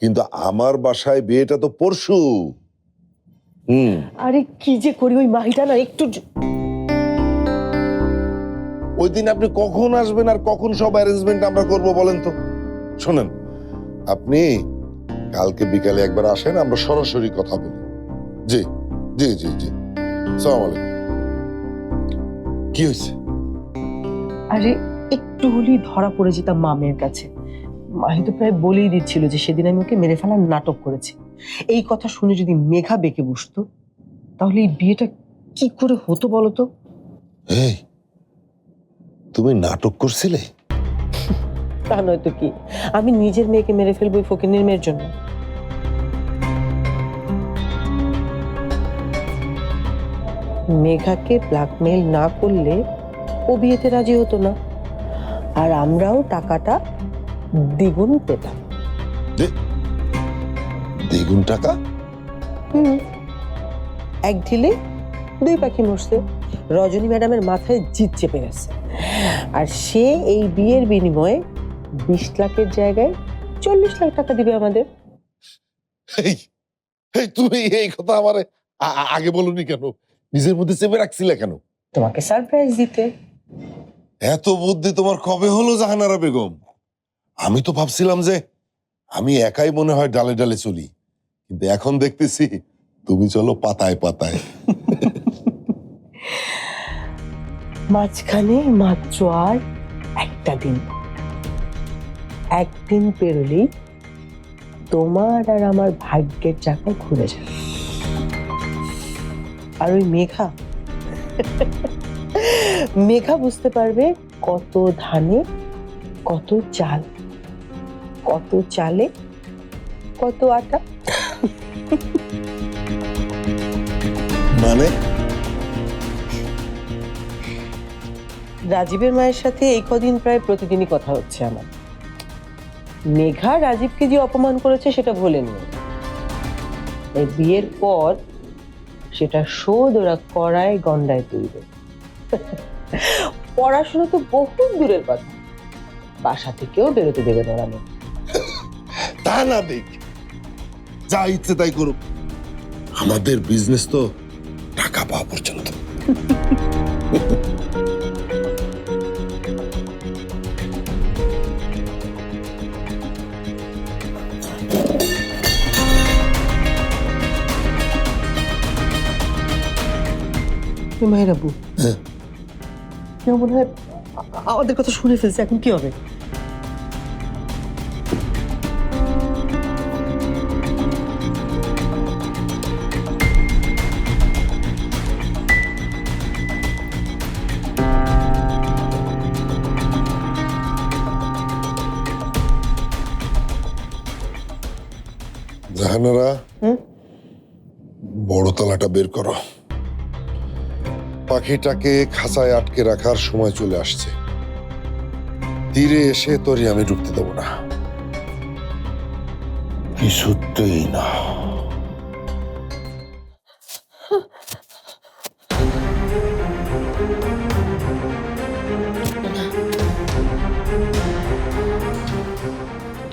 কিন্তু আমার বাসায় বিয়েটা তো পরশু। আরে কি যে করি, ওই মাহিটা না একটু। ওই দিন আপনি কখন আসবেন আর কখন সব অ্যারেঞ্জমেন্ট আমরা করব বলেন তো? শোনেন, আপনি কালকে বিকালে একবার আসেন, আমরা সরাসরি কথা বলি। জি জি জি জি, সালাম আলাইকুম। কি হয়েছে? আরে একটু হলেই ধরা পড়ে যেতাম মামের কাছে। মাহি তো প্রায় বলেই দিচ্ছিল যে সেদিন আমি ওকে মেরে ফেলার নাটক করেছি। এই কথা শুনে যদি মেঘা বেঁকে বসতো, তাহলে এই বিয়েটা কি করে হতো বলতো? এই তুমি নাটক করছিলে? তা নয়তো কি, আমি নিজের মেয়েকে মেরে ফেলবো ওই ফকিনের মেয়ের জন্য? মেঘাকে ব্ল্যাকমেল না করলে ও বিয়েতে রাজি হতো না, আর আমরাও টাকাটা দ্বিগুণ পেতাম। দ্বিগুণ টাকা? এক ঢিলে দুই পাখি মরছে। রজনী ম্যাডামের মাথায় জিত চেপে গেছে, আর সে এই বিয়ের বিনিময়ে 20 লাখের জায়গায় 40 লাখ টাকা দিবে আমাদের। তুমি এই কথা আমারে আগে বলনি কেন? নিজের মধ্যে চেপে রাখছিলে কেন? তোমাকে সারপ্রাইজ দিতে। এত বুদ্ধি তোমার কবে হলো জাহানারা বেগম? আমি তো ভাবছিলাম যে আমি একাই মনে হয় ডালে ডালে চলি, কিন্তু এখন দেখতেছি তুমি চলো পাতায় পাতায়। মাঝখানে মাত্র আর একটা দিন, একদিন পেরোলেই তোমার আর আমার ভাগ্যের চাকা ঘুরে যাবে। আর ওই মেঘা মেঘা বুঝতে পারবে কত ধানে কত চাল, কত চালে কত আটা। মানে রাজীবের মায়ের সাথে এই কদিন প্রায় প্রতিদিনই কথা হচ্ছে আমার। মেঘা রাজীবকে যে অপমান করেছে সেটা ভোলেনি। এই বিয়ের পর সেটা শোধ ওরা কড়ায় গন্ডায় তুলবে। পড়াশোনা তো বহু দূরের কথা, বাসা থেকেও বেরোতে দেবে না ওরা। তা না দেখ, যা ইচ্ছে তাই করুক, আমাদের বিজনেস তো টাকা পাওয়া পর্যন্ত। মায়ের আব্বু, কেউ মনে হয় আমাদের কথা শুনে ফেলছে, এখন কি হবে? জাহানারা, বড় তালাটা বের করো। পাখিটাকে খাঁচায় আটকে রাখার সময় চলে আসছে। তীরে এসে তোরই আমি ঢুকতে দেবো না, কিছুতেই না।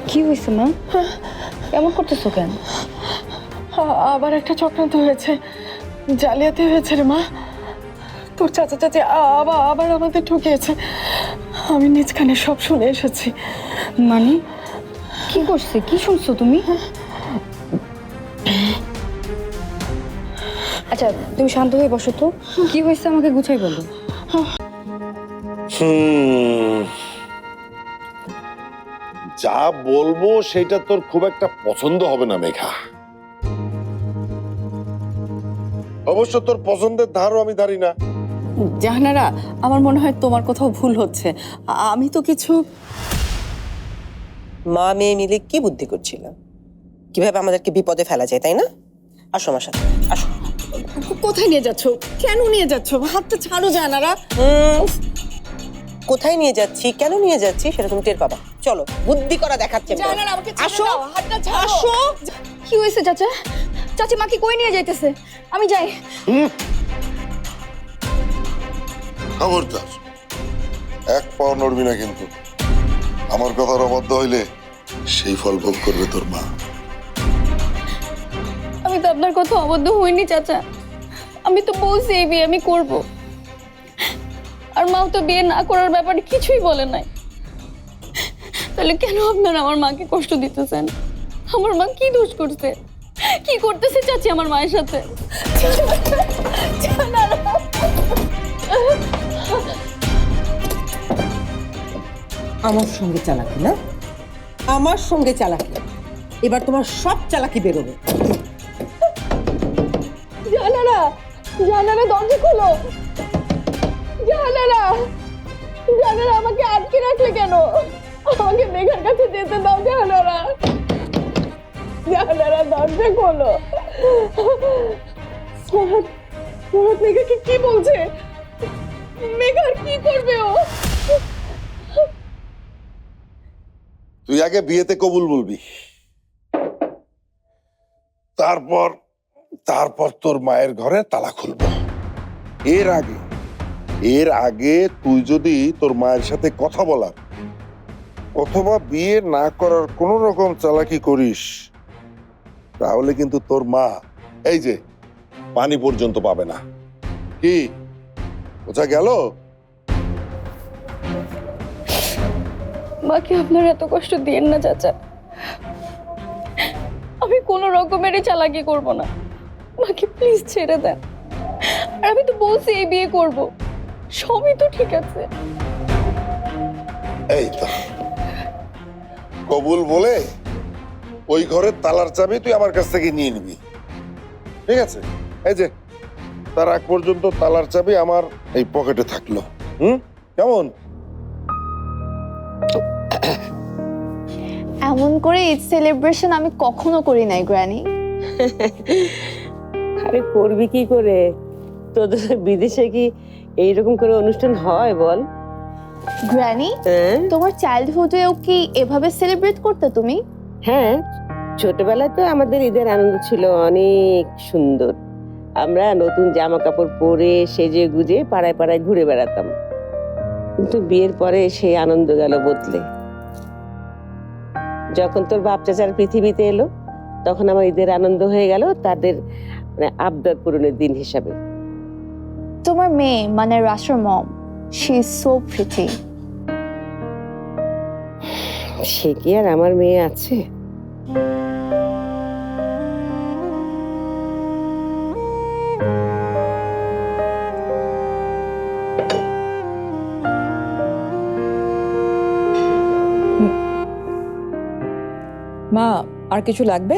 কি হয়েছে মা? এমন করতেছো কেন? আবার একটা চক্রান্ত হয়েছে, জালিয়াতি হয়েছে রে মা। তোর চাচা চাচি আবার আমাদের ঠকিয়েছে। আমি নিজ কানে সব শুনে এসেছি। মানে কি করছে? কি শুনছো তুমি? আচ্ছা তুমি শান্ত হয়ে বসো তো, কি হয়েছে আমাকে গুছাই বলো। যা বলবো সেটা তোর খুব একটা পছন্দ হবে না মেঘা। অবশ্য তোর পছন্দের ধারও আমি ধারি না। জাহানারা, আমার মনে হয় তোমার কোথাও ভুল হচ্ছে। আমি তো কিছু মা মেয়ে মিলে কি বুদ্ধি করছিল, কিভাবে আমাদেরকে বিপদে ফেলা যায়, তাই না? আসো আমার সাথে, আসো। কোথায় নিয়ে যাচ্ছ? কেন নিয়ে যাচ্ছ? হাতটা ছাড়ো জাহানারা। কোথায় নিয়ে যাচ্ছি, কেন নিয়ে যাচ্ছি সেটা তুমি টের পাবা। চলো, বুদ্ধি করা দেখাচ্ছে। জাহানারা, আমাকে আসো, হাতটা ছাড়ো। আসো। কি হয়েছে চাচা? চাচি মাকে কই নিয়ে যাইতেছে? আমি যাই। খবরদার, এক পাও নড়বি না কিন্তু। আমার কথার অবাধ্য হইলে সেই ফল ভোগ করবে তোর মা। আমি তো আপনার কথা অবদ্ধ হইনি চাচা। আমি তো বলছি এই বিয়ে আমি করব, আর মাও তো বিয়ে না করার ব্যাপারে কিছুই বলে নাই। তাহলে কেন আপনারা আমার মাকে কষ্ট দিতেছেন? আমার মা কি দোষ করছে? কি করতেছে চাচি আমার মায়ের সাথে? আমার সঙ্গে চালাকি না, আমার সঙ্গে চালাকি। এবার তোমার সব চালাকি বেরোবে। জাহানারা, জাহানারা, দরজা খোলো। জাহানারা, জাহানারা, আমাকে আটকে রাখলে কেন? আমাকে মেঘার কাছে যেতে দাও জাহানারা। জাহানারা, দরজা খোলো। ফরহাদ মেঘাকে কি বলছে? মেঘার কি করবে ও? তুই আগে বিয়েতে কবুল বলবি, তারপর তোর মায়ের ঘরে তালা খুলবো। এর আগে তুই যদি তোর মায়ের সাথে কথা বলার অথবা বিয়ে না করার কোন রকম চালাকি করিস, তাহলে কিন্তু তোর মা এই যে পানি পর্যন্ত পাবে না। কি বোঝা গেল? মাকে আপনার এত কষ্ট দিয়েন না চাচা। আমি কোনো রকমেরই চালাকি করব না। মাকে প্লিজ ছেড়ে দেন। আর আমি তো বলছি এই বিয়ে করব, সবই তো ঠিক আছে। এই তো কবুল বলে ওই ঘরের তালার চাবি তুই আমার কাছ থেকে নিয়ে নিবি, ঠিক আছে? এই যে তার আগ পর্যন্ত তালার চাবি আমার এই পকেটে থাকলো। কেমন? এমন করে ঈদ সেলিব্রেশন আমি কখনো করি নাই গ্র্যানি। আরে করবি কি করে? তোদের বিদেশে কি এইরকম করে অনুষ্ঠান হয় বল? গ্র্যানি, তোমার চাইল্ডহুডেও কি এভাবে সেলিব্রেট করতে তুমি? হ্যাঁ, ছোটবেলায় তো আমাদের ঈদের আনন্দ ছিল অনেক সুন্দর। আমরা নতুন জামা কাপড় পরে সেজে গুজে পাড়ায় পাড়ায় ঘুরে বেড়াতাম। কিন্তু বিয়ের পরে সেই আনন্দ গেল বদলে। যখন তোর বাপ চাচার পৃথিবীতে এলো তখন আমার ঈদের আনন্দ হয়ে গেল তাদের মানে আবদার পূরণের দিন হিসাবে। তোমার মেয়ে মানে রাশার mom, she is so pretty. সে কি আর আমার মেয়ে আছে? মা, আর কিছু লাগবে?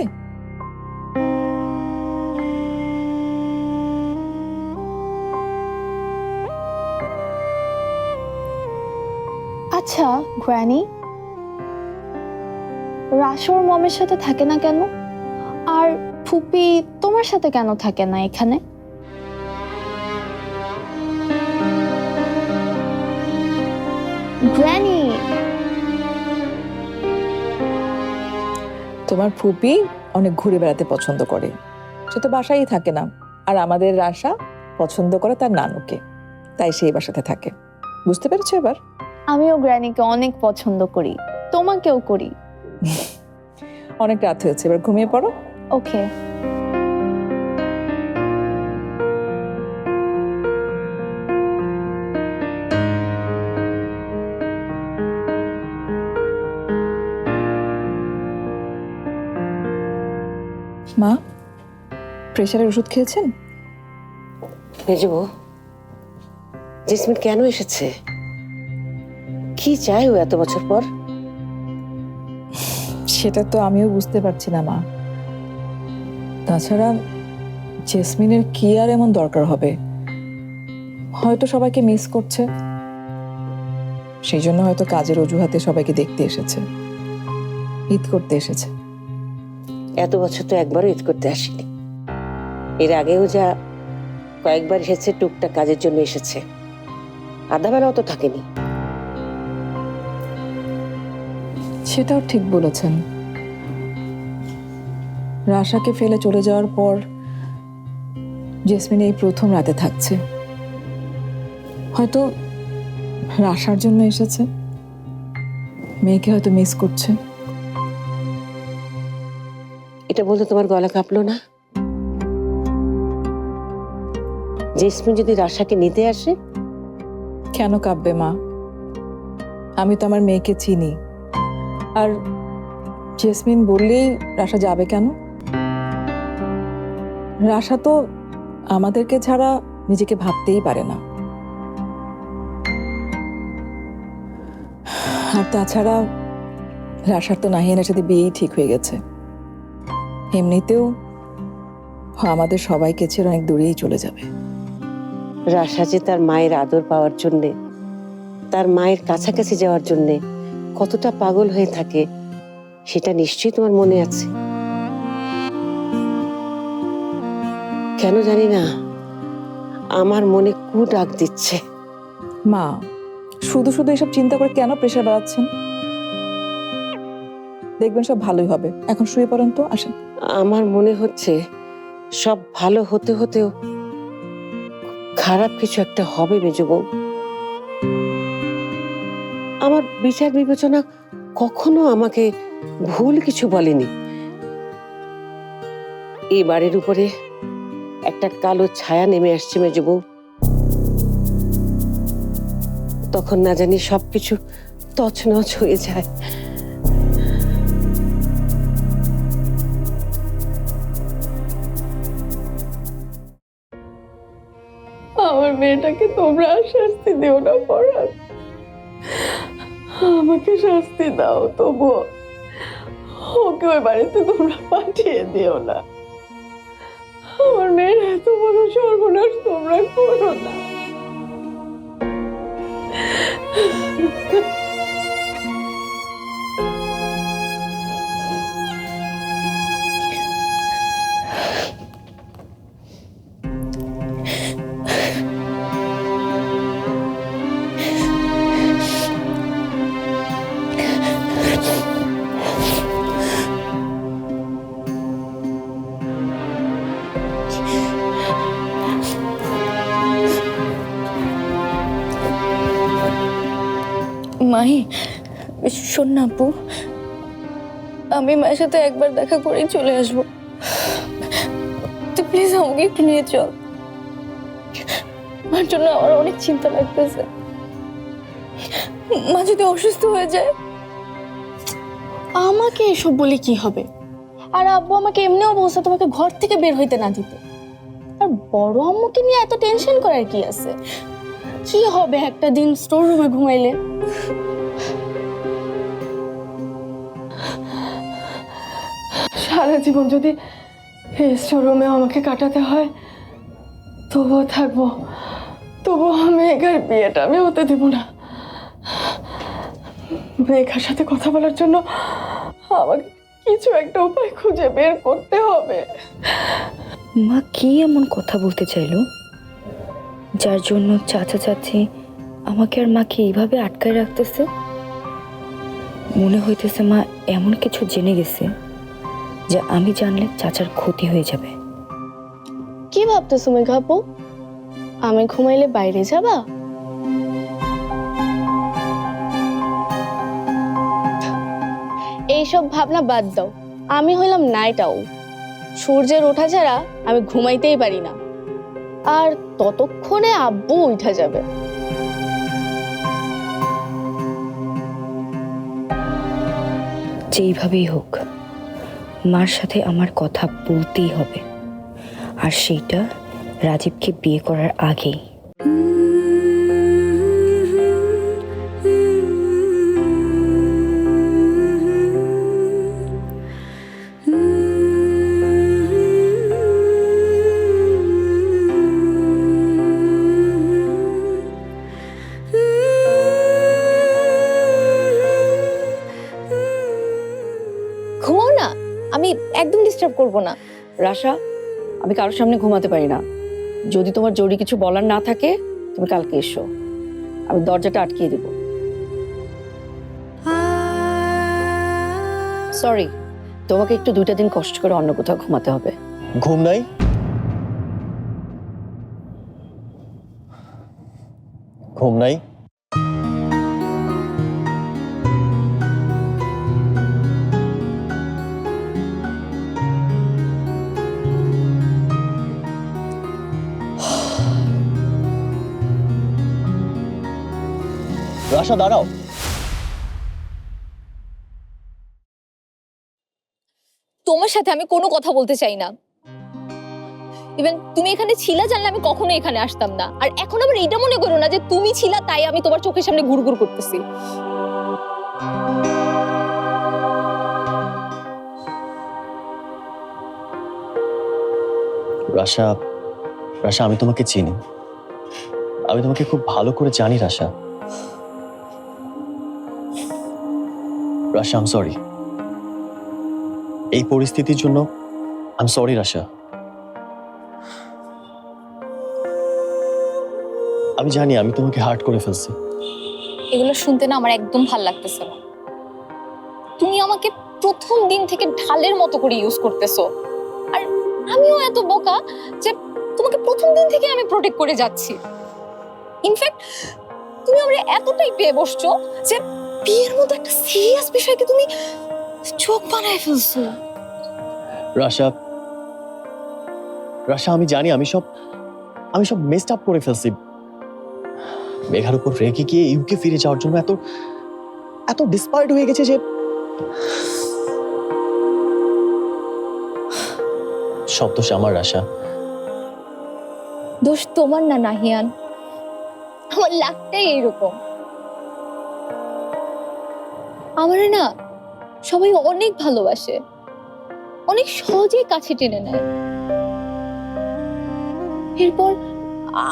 আচ্ছা গ্র্যানি, রাশোর মমের সাথে থাকে না কেন? আর ফুপি তোমার সাথে কেন থাকে না এখানে? গ্র্যানি, তোমার ফুপি অনেক ঘুরে বেড়াতে পছন্দ করে, সে তো বাসায় থাকে না। আর আমাদের রাশা পছন্দ করে তার নানুকে, তাই সেই বাসাতে থাকে। বুঝতে পেরেছো এবার? আমিও গ্র্যানিকে অনেক পছন্দ করি, তোমাকেও করি। অনেক রাত হয়েছে, এবার ঘুমিয়ে পড়ো। ওকে। মা, প্রেশারের ওষুধ খেয়েছেন? মেজবো, জেসমিন কেন এসেছে? কি চাই ও এত বছর পর? সেটা তো আমিও বুঝতে পারছি না মা। তাছাড়া জেসমিনের কি আর এমন দরকার হবে? হয়তো সবাইকে মিস করছে, সেই জন্য হয়তো কাজের অজুহাতে সবাইকে দেখতে এসেছে, ঈদ করতে এসেছে। এত বছর তো একবারও ঈদ করতে আসেনি। এর আগেও যা কয়েকবার এসেছে, টুকটাক কাজের জন্য এসেছে, আধা বেলাও তো থাকেনি। সেটাও ঠিক বলেছেন। রাশাকে ফেলে চলে যাওয়ার পর জেসমিন এই প্রথম রাতে থাকছে। হয়তো রাশার জন্য এসেছে, মেয়েকে হয়তো মিস করছে। এটা বলতে তোমার গলা কাঁপলো না? জেসমিন যদি রাশাকে নিতে আসে? কেন কাঁপবে মা? আমি তো আমার মেয়েকে চিনি। আর জেসমিন বললেই রাশা যাবে কেন? রাশা তো আমাদেরকে ছাড়া নিজেকে ভাবতেই পারে না। আর তাছাড়া রাশার তো নাহিয়ানের সাথে বিয়েই ঠিক হয়ে গেছে। এমনিতেও আমাদের সবাইকে ছেড়ে অনেক দূরেই চলে যাবে। রাশা যে তার মায়ের আদর পাওয়ার জন্যে, তার মায়ের কাছাকাছি যাওয়ার জন্যে কতটা পাগল হয়ে থাকে সেটা নিশ্চয়ই তোমার মনে আছে। কেন জানি না আমার মনে কু ডাক দিচ্ছে। মা, শুধু শুধু এসব চিন্তা করে কেন প্রেশার বাড়াচ্ছেন? দেখবেন সব ভালোই হবে। এখন শুয়ে পড়েন তো, আসেন। আমার মনে হচ্ছে সব ভালো হতে হতেও খারাপ কিছু একটা হবে মেজো বউ। আমার বিচার বিবেচনা কখনো আমাকে ভুল কিছু বলেনি। এই বাড়ির উপরে একটা কালো ছায়া নেমে আসছে মেজো বউ। তখন না জানি সবকিছু তছনছ হয়ে যায়। আমার মেয়েটাকে তোমরা আর শাস্তি দিও না ফরহাদ, আমাকে শাস্তি দাও, তবুও ওকে ওই বাড়িতে তোমরা পাঠিয়ে দিও না। আমার মেয়ের এত বড় সর্বনাশ তোমরা করো না। মাহি, শোন না আপু, আমি মায়ের সাথে একবার দেখা করেই চলে আসবো। তুই প্লিজ আমাকে একটু নিয়ে চল। মার জন্য আমার অনেক চিন্তা লাগতেছে। মা যদি অসুস্থ হয়ে যায়। আমাকে এসব বলে কি হবে? আর আব্বু আমাকে এমনিও বলছে তোমাকে ঘর থেকে বের হইতে না দিতে। আর বড় আম্মুকে নিয়ে এত টেনশন করার কি আছে? কি হবে একটা দিন স্টোর রুমে ঘুমাইলে? সারা জীবন যদি এই স্টোর রুমে আমাকে কাটাতে হয় তবুও থাকবো, তবুও মেঘার বিয়েটা আমি হতে দেব না। মেঘার সাথে কথা বলার জন্য আমাকে কিছু একটা উপায় খুঁজে বের করতে হবে। মা কি এমন কথা বলতে চাইলো যার জন্য চাচা চাচি আমাকে আর মাকে এইভাবে আটকায় রাখতেছে? মনে হইতেছে মা এমন কিছু জেনে গেছে যা আমি জানলে চাচার ক্ষতি হয়ে যাবে। কি ভাবতেছো মেঘা আপু? আমি ঘুমাইলে বাইরে যাবা? এইসব ভাবনা বাদ দাও। আমি হইলাম নাইট আউল। সূর্যের ওঠা ছাড়া আমি ঘুমাইতেই পারি না। আর ততক্ষণে আব্বু উঠা যাবে। যেইভাবেই হোক মার সাথে আমার কথা বলতেই হবে, আর সেইটা রাজীবকে বিয়ে করার আগেই। ঘুমাও না, আমি একদম ডিস্টার্ব করব না। রাশা, আমি কারোর সামনে ঘুমাতে পারি না। যদি তোমার জরুরি কিছু বলার না থাকে তুমি কালকে এসো, আমি দরজাটা আটকিয়ে দেব। সরি, তোমাকে একটু 2টা দিন কষ্ট করে অন্য কোথাও ঘুমাতে হবে। ঘুম নাই? ঘুম নাই? রাশা দাঁড়াও। তোমার সাথে আমি কোনো কথা বলতে চাই না। ইভেন তুমি এখানে ছিলা জানলে আমি কখনো এখানে আসতাম না। আর এখন আবার এইটা মনে করো না যে তুমি ছিলা তাই আমি তোমার চোখের সামনে ঘুরঘুর করতেছি। রাশা, রাশা আমি তোমাকে চিনি, আমি তোমাকে খুব ভালো করে জানি রাশা। রাশা আই এম সরি, এই পরিস্থিতির জন্য আই এম সরি রাশা। আমি জানি আমি তোমাকে হার্ট করে ফেলছি। এগুলো শুনতে না আমার একদম ভাল লাগতেছে না। তুমি আমাকে প্রথম দিন থেকে ঢালের মতো করে ইউজ করতেছো, আর আমিও এত বোকা যে তোমাকে প্রথম দিন থেকে আমি প্রোটেক্ট করে যাচ্ছি। ইনফ্যাক্ট তুমি আমরা এতটাই পেয়ে বসছো যে বিয়ের মতো একটা সিরিয়াস বিষয়কে তুমি চোখ বানায় ফেলছো। রাশা, রাশা আমি জানি আমি সব মেসড আপ করে ফেলছি। মেঘার উপর রেগে গিয়ে ইউকে ফিরে যাওয়ার জন্য এত ডিসপার্ট হয়ে গেছে যে সব দোষ আমার। রাশা, দোষ তোমার না নাহিয়ান, আমার লাগটাই এইরকম। আমার না সবাই অনেক ভালোবাসে, অনেক সহজেই কাছে টেনে নেয়। এরপর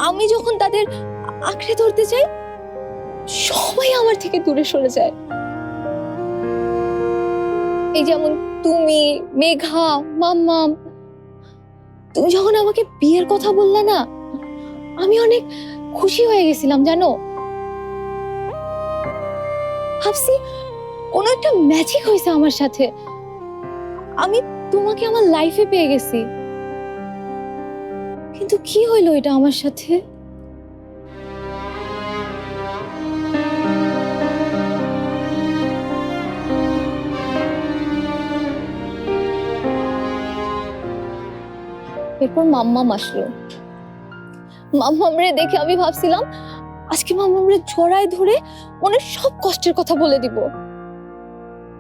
আমি যখন তাদের আঁকড়ে ধরতে চাই, সবাই আমার থেকে দূরে সরে যায়। এই যেমন তুমি, মেঘা, মাম্মাম। তুমি যখন আমাকে বিয়ের কথা বললে না, আমি অনেক খুশি হয়ে গেছিলাম জানো। ভাবছি কোনো একটা ম্যাজিক হয়েছে আমার সাথে, আমি তোমাকে আমার লাইফে পেয়ে গেছি। কিন্তু কি হইলো এটা আমার সাথে? এরপর মাম্মাম আসলো। মাম্মামরে দেখে আমি ভাবছিলাম আজকে মাম্মামরে জড়ায় ধরে মনের সব কষ্টের কথা বলে দিব,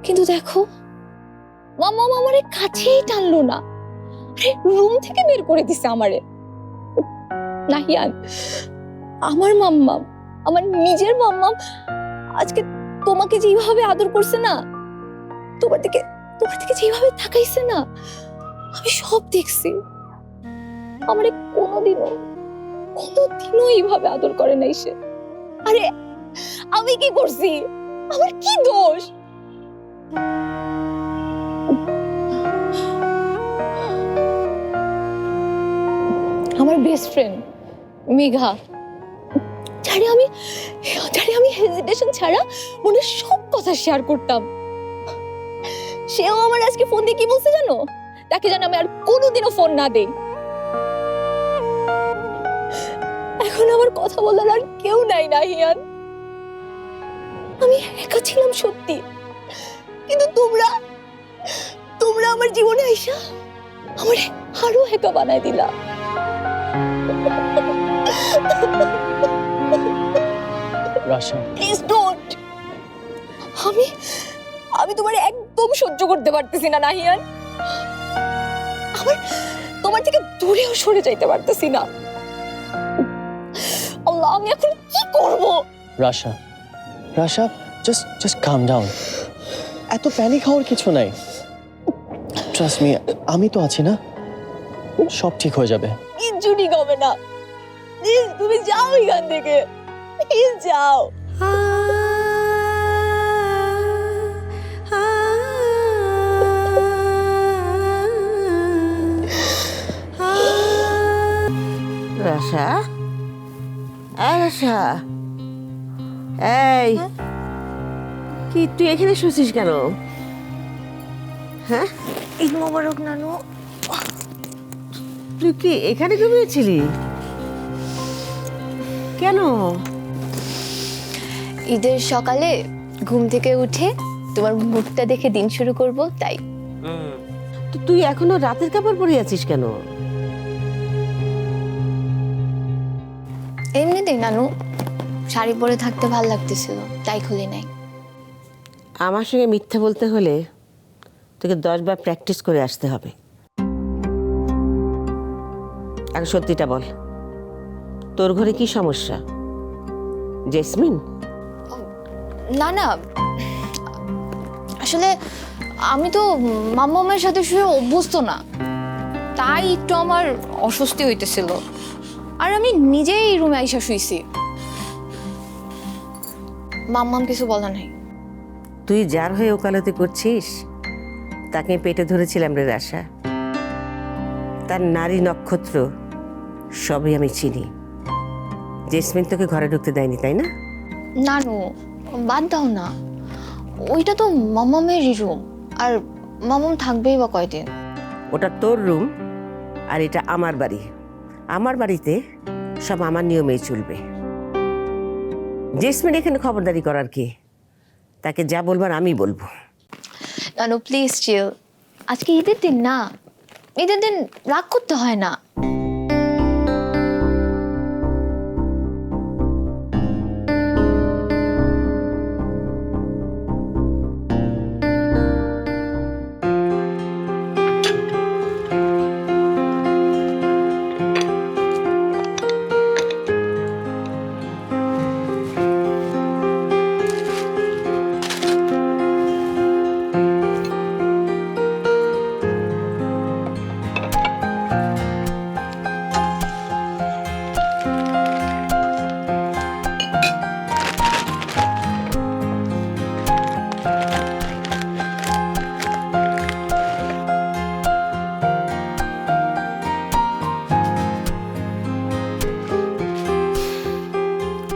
কিন্তু দেখো মাম্মাম আমারে কাছেই টানলো না, আরে রুম থেকে বের করে দিছে আমারে। নাহিয়ান, আমার মাম্মাম, আমার নিজের মাম্মাম আজকে তোমাকে যেভাবে আদর করছে না, তোমার দিকে যেভাবে তাকাইছে না, আমি সব দেখছি। আমারে কোনোদিনও এইভাবে আদর করে নাই সে। আরে আমি কি করছি? আমার কি দোষ? আমার বেস্ট ফ্রেন্ড মেঘা, যারে আমি হেজিটেশন ছাড়া মনের সব কথা শেয়ার করতাম, সেও আমার আজকে ফোন দিয়ে কি বলছে জানো? তাকে যেন আমি আর কোনোদিনও ফোন না দেই। এখন আমার কথা বলার আর কেউ নাই নাহিয়ান। আমি একা ছিলাম সত্যি, কিন্তু তোমরা আমার জীবনে আইসা আমার আরো একা বানাই দিলা। রাশা, প্লিজ ডোন্ট। আমি তোমার একদম সহ্য করতে পারতেছি না নাহিয়ান। তোমার থেকে দূরেও সরে যাইতে পারতেছি না। আল্লাহ, আমি এখন কি করব? রাশা, জাস্ট কাম ডাউন। এত প্যানিক হওয়ার কিছু নাই। ট্রাস্ট মি, আমি তো আছি না, সব ঠিক হয়ে যাবে। কিচ্ছু ঠিক হবে না। প্লিজ তুমি যাও এখান থেকে, প্লিজ যাও। রাশা, রাশা, এই কি তুই এখানে শুছিস কেন? হ্যাঁ, ঈদ মোবারক নানু। তুই কি এখানে ঘুমিয়েছিলি কেন? ঈদের সকালে ঘুম থেকে উঠে তোমার মুখটা দেখে দিন শুরু করব, তাই। তো তুই এখনো রাতের কাপড় পরে আছিস কেন? এমনিতেই নানু, শাড়ি পরে থাকতে ভাল লাগতেছিল, তাই খুলি নাই। আমার সঙ্গে মিথ্যা বলতে হলে তোকে 10 বার প্র্যাকটিস করে আসতে হবে। আগে সত্যিটা বল, তোর ঘরে কি সমস্যা? জেসমিন? না না, আসলে আমি তো মাম্মামের সাথে শুয়ে অভ্যস্ত না, তাই একটু আমার অস্বস্তি হইতেছিল। আর আমি নিজেই রুমে আইসা শুইছি, মাম্মাম কিছু বলা নাই। তুই যার হয়ে ওকালতি করছিস তাকে পেটে ধরেছিলাম রে রাশা। তার নারী নক্ষত্র সবই আমি চিনি। জেসমিন তোকে ঘরে ঢুকতে দেয়নি, তাই না? নানু বাদ দাও না, ওইটা তো মাম্মামেরই রুম, আর মাম্মাম থাকবেই বা কয়দিন। ওটা তোর রুম আর এটা আমার বাড়ি। আমার বাড়িতে সব আমার নিয়মেই চলবে। জেসমিন এখানে খবরদারি করার কি? তাকে যা বলবার আমি বলবো। নানু প্লিজ চিল, আজকে ঈদের দিন না, ঈদের দিন রাগ করতে হয় না।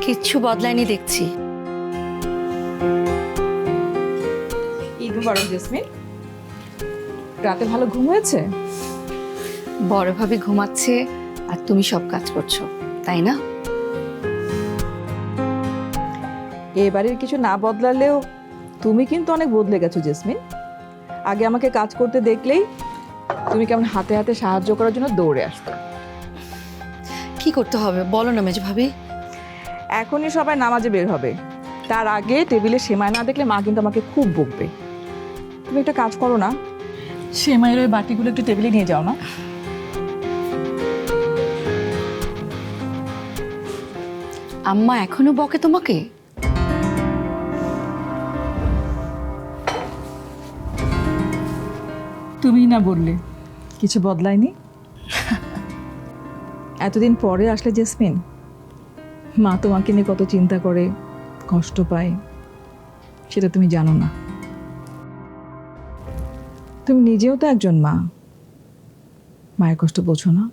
কিচ্ছু বদলায়নি দেখছি। ঈদ মুবারক জেসমিন। রাতে ভালো ঘুম হয়েছে? বড় ভাবে ঘুমাচ্ছে আর তুমি সব কাজ করছো, তাই না? এ বাড়ির কিছু না বদলালেও তুমি কিন্তু অনেক বদলে গেছো জেসমিন। আগে আমাকে কাজ করতে দেখলেই তুমি কেমন হাতে হাতে সাহায্য করার জন্য দৌড়ে আসতো। কি করতে হবে বলো না মেজো ভাবি। এখনই সবাই নামাজে বের হবে, তার আগে টেবিলে সেমাই না দেখলে মা কিন্তু আমাকে খুব বকবে। তুমি একটা কাজ করো না, সেমাইয়ের ওই বাটিগুলো একটু টেবিলে নিয়ে যাও না। আম্মা এখনো বকে তোমাকে? তুমিই না বললে কিছু বদলায়নি। এতদিন পরে আসলে জেসমিন, মা তোমাকে নিয়ে কত চিন্তা করে, কষ্ট পায়, সেটা তুমি জানো না। তুমি নিজেও তো একজন মা, মায়ের কষ্ট বোঝো না?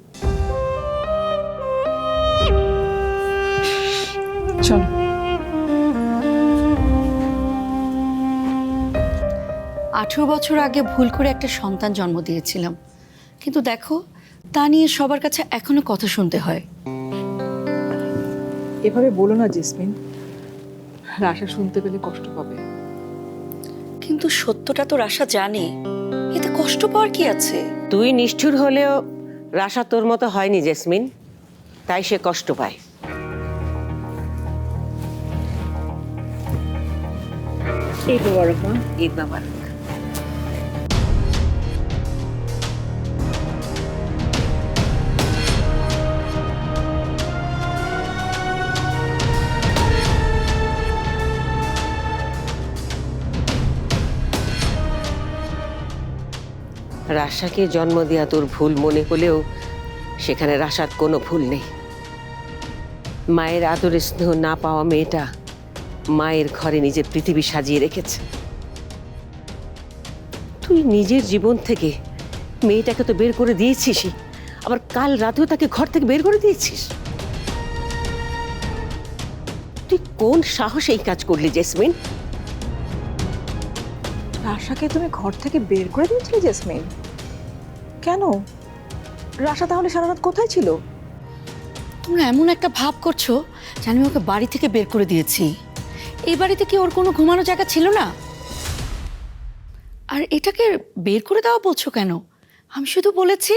চলো। 18 বছর আগে ভুল করে একটা সন্তান জন্ম দিয়েছিলাম, কিন্তু দেখো তা নিয়ে সবার কাছে এখনো কথা শুনতে হয়। এভাবে বলো না জেসমিন, রাশা শুনতে পেলে কষ্ট পাবে। কিন্তু সত্যটা তো রাশা জানে, এতে কষ্ট পাওয়ার কি আছে? তুই নিষ্ঠুর হলেও রাশা তোর মতো হয়নি জেসমিন, তাই সে কষ্ট পায়। ঈদ মুবারক মা। ঈদ মুবারক। রাশাকে জন্ম দেয়া তোর ভুল মনে হলেও সেখানে রাশার কোনো ভুল নেই। মায়ের আদরে স্নেহ না পাওয়া মেয়েটা মায়ের ঘরে নিজের পৃথিবী সাজিয়ে রেখেছে। তুই নিজের জীবন থেকে মেয়েটাকে তো বের করে দিয়েছিস, আবার কাল রাতেও তাকে ঘর থেকে বের করে দিয়েছিস। তুই কোন সাহসে এই কাজ করলি জেসমিন? রাশাকে তুমি ঘর থেকে বের করে দিয়েছিলে জেসমিন? কেন? রাশা তাহলে সারা রাত কোথায় ছিল? তোমরা এমন একটা ভাব করছো যে আমি ওকে বাড়ি থেকে বের করে দিয়েছি। এই বাড়িতে কি ওর কোনো ঘুমানো জায়গা ছিল না? আর এটাকে বের করে দেওয়া বলছো কেন? আমি শুধু বলেছি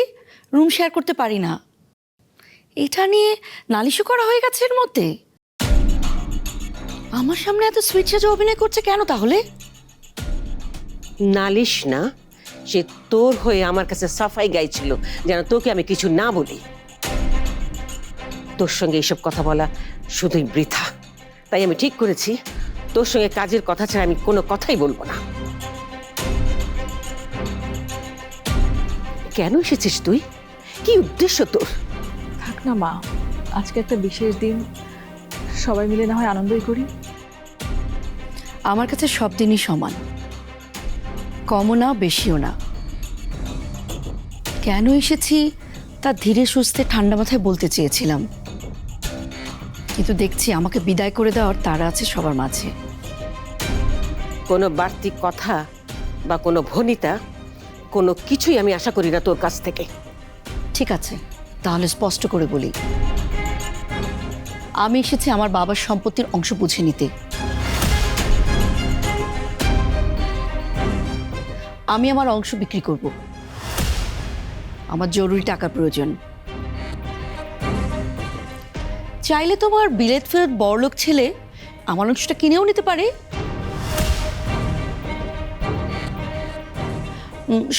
রুম শেয়ার করতে পারি না। এটা নিয়ে নালিশও করা হয়ে গেছে এর মধ্যে। আমার সামনে এত সুইট সাজে অভিনয় করছে কেন তাহলে? নালিশ না, সে তোর হয়ে আমার কাছে সাফাই গাইছিল যেন তোকে আমি কিছু না বলি। তোর সঙ্গে এইসব কথা বলা শুধুই বৃথা, তাই আমি ঠিক করেছি তোর সঙ্গে কাজের কথা ছাড়া আমি কোনো কথাই বলবো না। কেন এসেছিস তুই? কি উদ্দেশ্য তোর? থাক না মা, আজকে একটা বিশেষ দিন, সবাই মিলে না হয় আনন্দই করি। আমার কাছে সব দিনই সমান, কমও না বেশিও না। কেন এসেছি তা ধীরে সুস্থে ঠান্ডা মাথায় বলতে চেয়েছিলাম, কিন্তু দেখছি আমাকে বিদায় করে দেওয়ার তাড়া আছে সবার মাঝে। কোনো বাড়তি কথা বা কোনো ভনিতা কোনো কিছুই আমি আশা করি না তোর কাছ থেকে। ঠিক আছে, তাহলে স্পষ্ট করে বলি, আমি এসেছি আমার বাবার সম্পত্তির অংশ বুঝে নিতে। আমি আমার অংশ বিক্রি করব, আমার জরুরি টাকার প্রয়োজন। চাইলে তোমার বিলেত ফেরত বড়লোক ছেলে আমার অংশটা কিনেও নিতে পারে।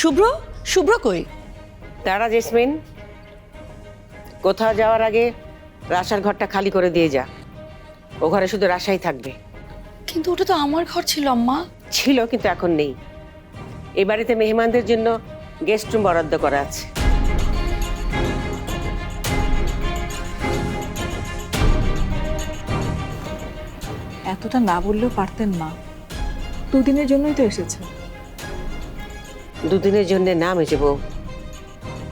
শুভ্র, শুভ্র কই? দাঁড়া জেসমিন, কোথাও যাওয়ার আগে রাশার ঘরটা খালি করে দিয়ে যা। ও ঘরে শুধু রাশাই থাকবে। কিন্তু ওটা তো আমার ঘর ছিল আম্মা। ছিল, কিন্তু এখন নেই। এ বাড়িতে মেহমানদের জন্য গেস্ট রুম বরাদ্দ করা আছে। এতটা না বললেও পারতেন মা, দুদিনের জন্যই তো এসেছে। দুদিনের জন্য না মেজে বউ,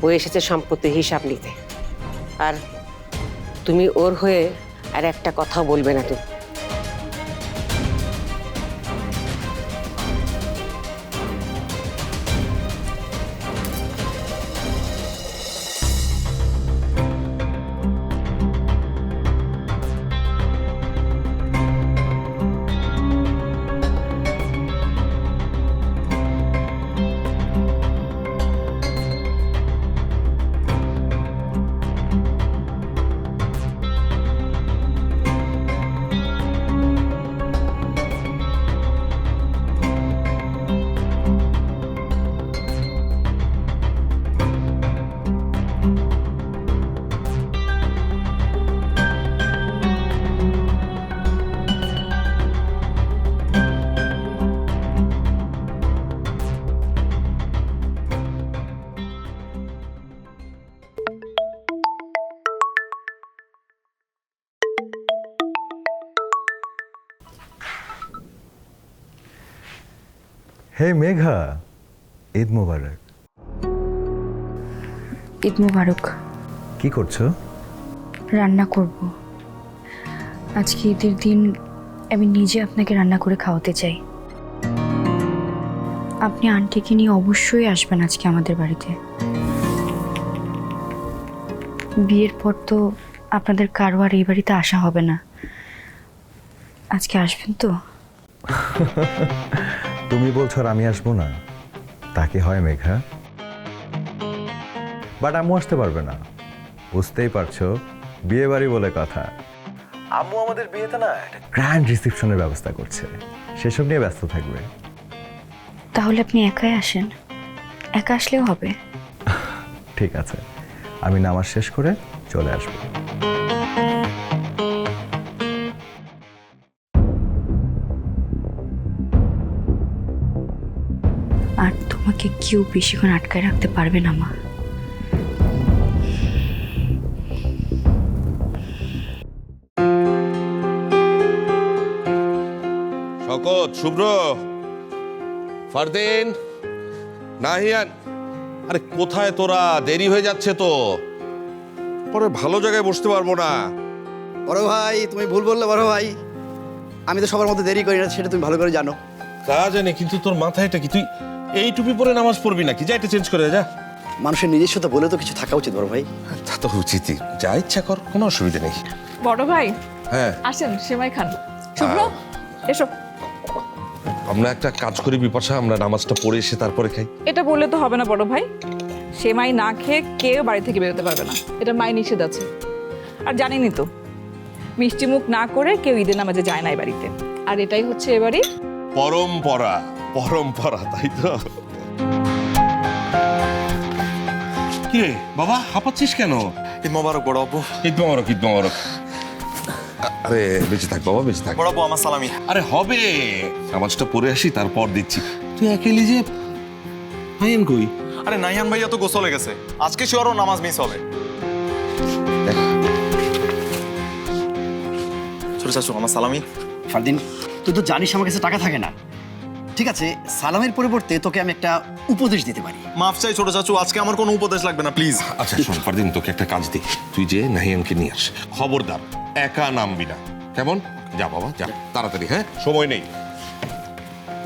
ও এসেছে সম্পত্তির হিসাব নিতে। আর তুমি ওর হয়ে আর একটা কথাও বলবে না তুমি। হে মেঘা, ঈদ মোবারক। ঈদ মোবারক। কি করছো? রান্না করব। আজকে ঈদের দিন আমি নিজে আপনাকে রান্না করে খাওয়াতে চাই। আপনি আন্টিকে নিয়ে অবশ্যই আসবেন আজকে আমাদের বাড়িতে। বিয়ের পর তো আপনাদের কারো আর এই বাড়িতে আসা হবে না। আজকে আসবেন তো? তুমি বলছো আর আমি আসবো না, তা কি হয় মেঘা? বাট আম্মু আসতে পারবে না, বুঝতেই পারছো, বিয়ে বাড়ি বলে কথা। আম্মু আমাদের বিয়েতে না একটা গ্র্যান্ড রিসেপশনের ব্যবস্থা করছে, সেসব নিয়ে ব্যস্ত থাকবে। তাহলে আপনি একাই আসেন, একা আসলেও হবে। ঠিক আছে, আমি নামাজ শেষ করে চলে আসবো। আর তোমাকে কেউ বেশিক্ষণ আটকায় রাখতে পারবে না মা। শকত, শুভ্র, ফারদিন, নাহিয়ান, আরে কোথায় তোরা? দেরি হয়ে যাচ্ছে তো, পরে ভালো জায়গায় বসতে পারবো না। বড় ভাই, তুমি ভুল বললে বড় ভাই। আমি তো সবার মধ্যে দেরি করি না, সেটা তুমি ভালো করে জানো। তা জানি, কিন্তু তোর মাথায়টা কি? তুই এই টুপি পরে নামাজ পড়বি নাকি? যা এটা চেঞ্জ করে যা। মানুষের নিজস্বতা বলে তো কিছু থাকা উচিত বড় ভাই। তা তো উচিতই, যা ইচ্ছা কর, কোনো অসুবিধা নেই। বড় ভাই হ্যাঁ আসেন, সেমাই খান। শুভ্র এসো। আমরা একটা কাজ করি বিপাশা, আমরা নামাজটা পড়ে এসে তারপরে খাই। এটা বললে তো হবে না বড় ভাই, সেমাই না খেয়ে কেউ বাড়ি থেকে বেরোতে পারবে না, এটা মায়ের নিষেধ আছে। আর জানেনই তো, মিষ্টি মুখ না করে কেউ ঈদের নামাজে যায় না এই বাড়িতে, আর এটাই হচ্ছে এবারই পরম্পরা। পরম্পরা, তাই তো? কি রে বাবা, হাঁপাচ্ছিস কেন? ঈদ মোবারক বড় আপু। ঈদ মোবারক, ঈদ মোবারক। আরে বেঁচে থাক বাবা, বেঁচে থাক। বড় আপু, আমার সালামি। আরে হবে, নামাজটা পড়ে আসি তারপর দিচ্ছি। তুই একেলি যে নাইয়ান কই? আরে নাইহান ভাইয়া তো গোসলে গেছে, আজকে শিওরও নামাজ মিস হবে। ছোট চাচু, আমার সালামি। ফারদিন, তুই তো জানিস আমার কাছে টাকা থাকে না। ঠিক আছে, সালামের পরিবর্তে তোকে আমি একটা উপদেশ দিতে পারি। মাফ চাই ছোট চাচু, আজকে আমার কোনো উপদেশ লাগবে না, প্লিজ। আচ্ছা শোন ফারদিন, তোকে একটা কাজ দি, তুই যে নাহিয়ানকে নিয়ে আস। খবরদার একা নামবি না, কেমন? যা বাবা যা, তাড়াতাড়ি। হ্যাঁ, সময় নেই।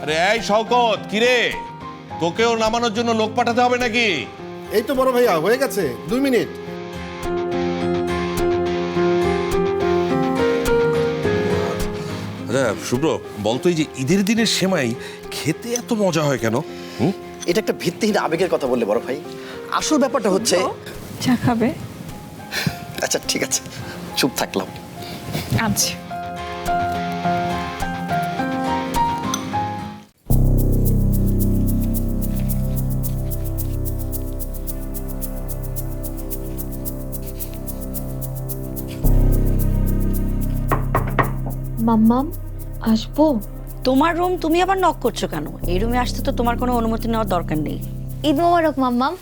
আরে এই শওকত, কিরে, তোকেও নামানোর জন্য লোক পাঠাতে হবে নাকি? এই তো বড় ভাইয়া, হয়ে গেছে 2 মিনিট। আচ্ছা শুভ্র, বলতো এই যে ঈদের দিনের সেমাই খেতে এত মজা হয় কেন? এটা একটা ভিত্তিহীন আবেগের কথা বললে বড় ভাই। আসল ব্যাপারটা হচ্ছে, চা খাবে? আচ্ছা ঠিক আছে, চুপ থাকলাম। আচ্ছা মাম্মাম, আসবো? তোমার রুম, তুমি আবার নক করছো কেন? এই রুমে আসতে তো তোমার কোনো অনুমতি নেওয়ার দরকার নেই। ঈদ মোবারক মাম্মাম।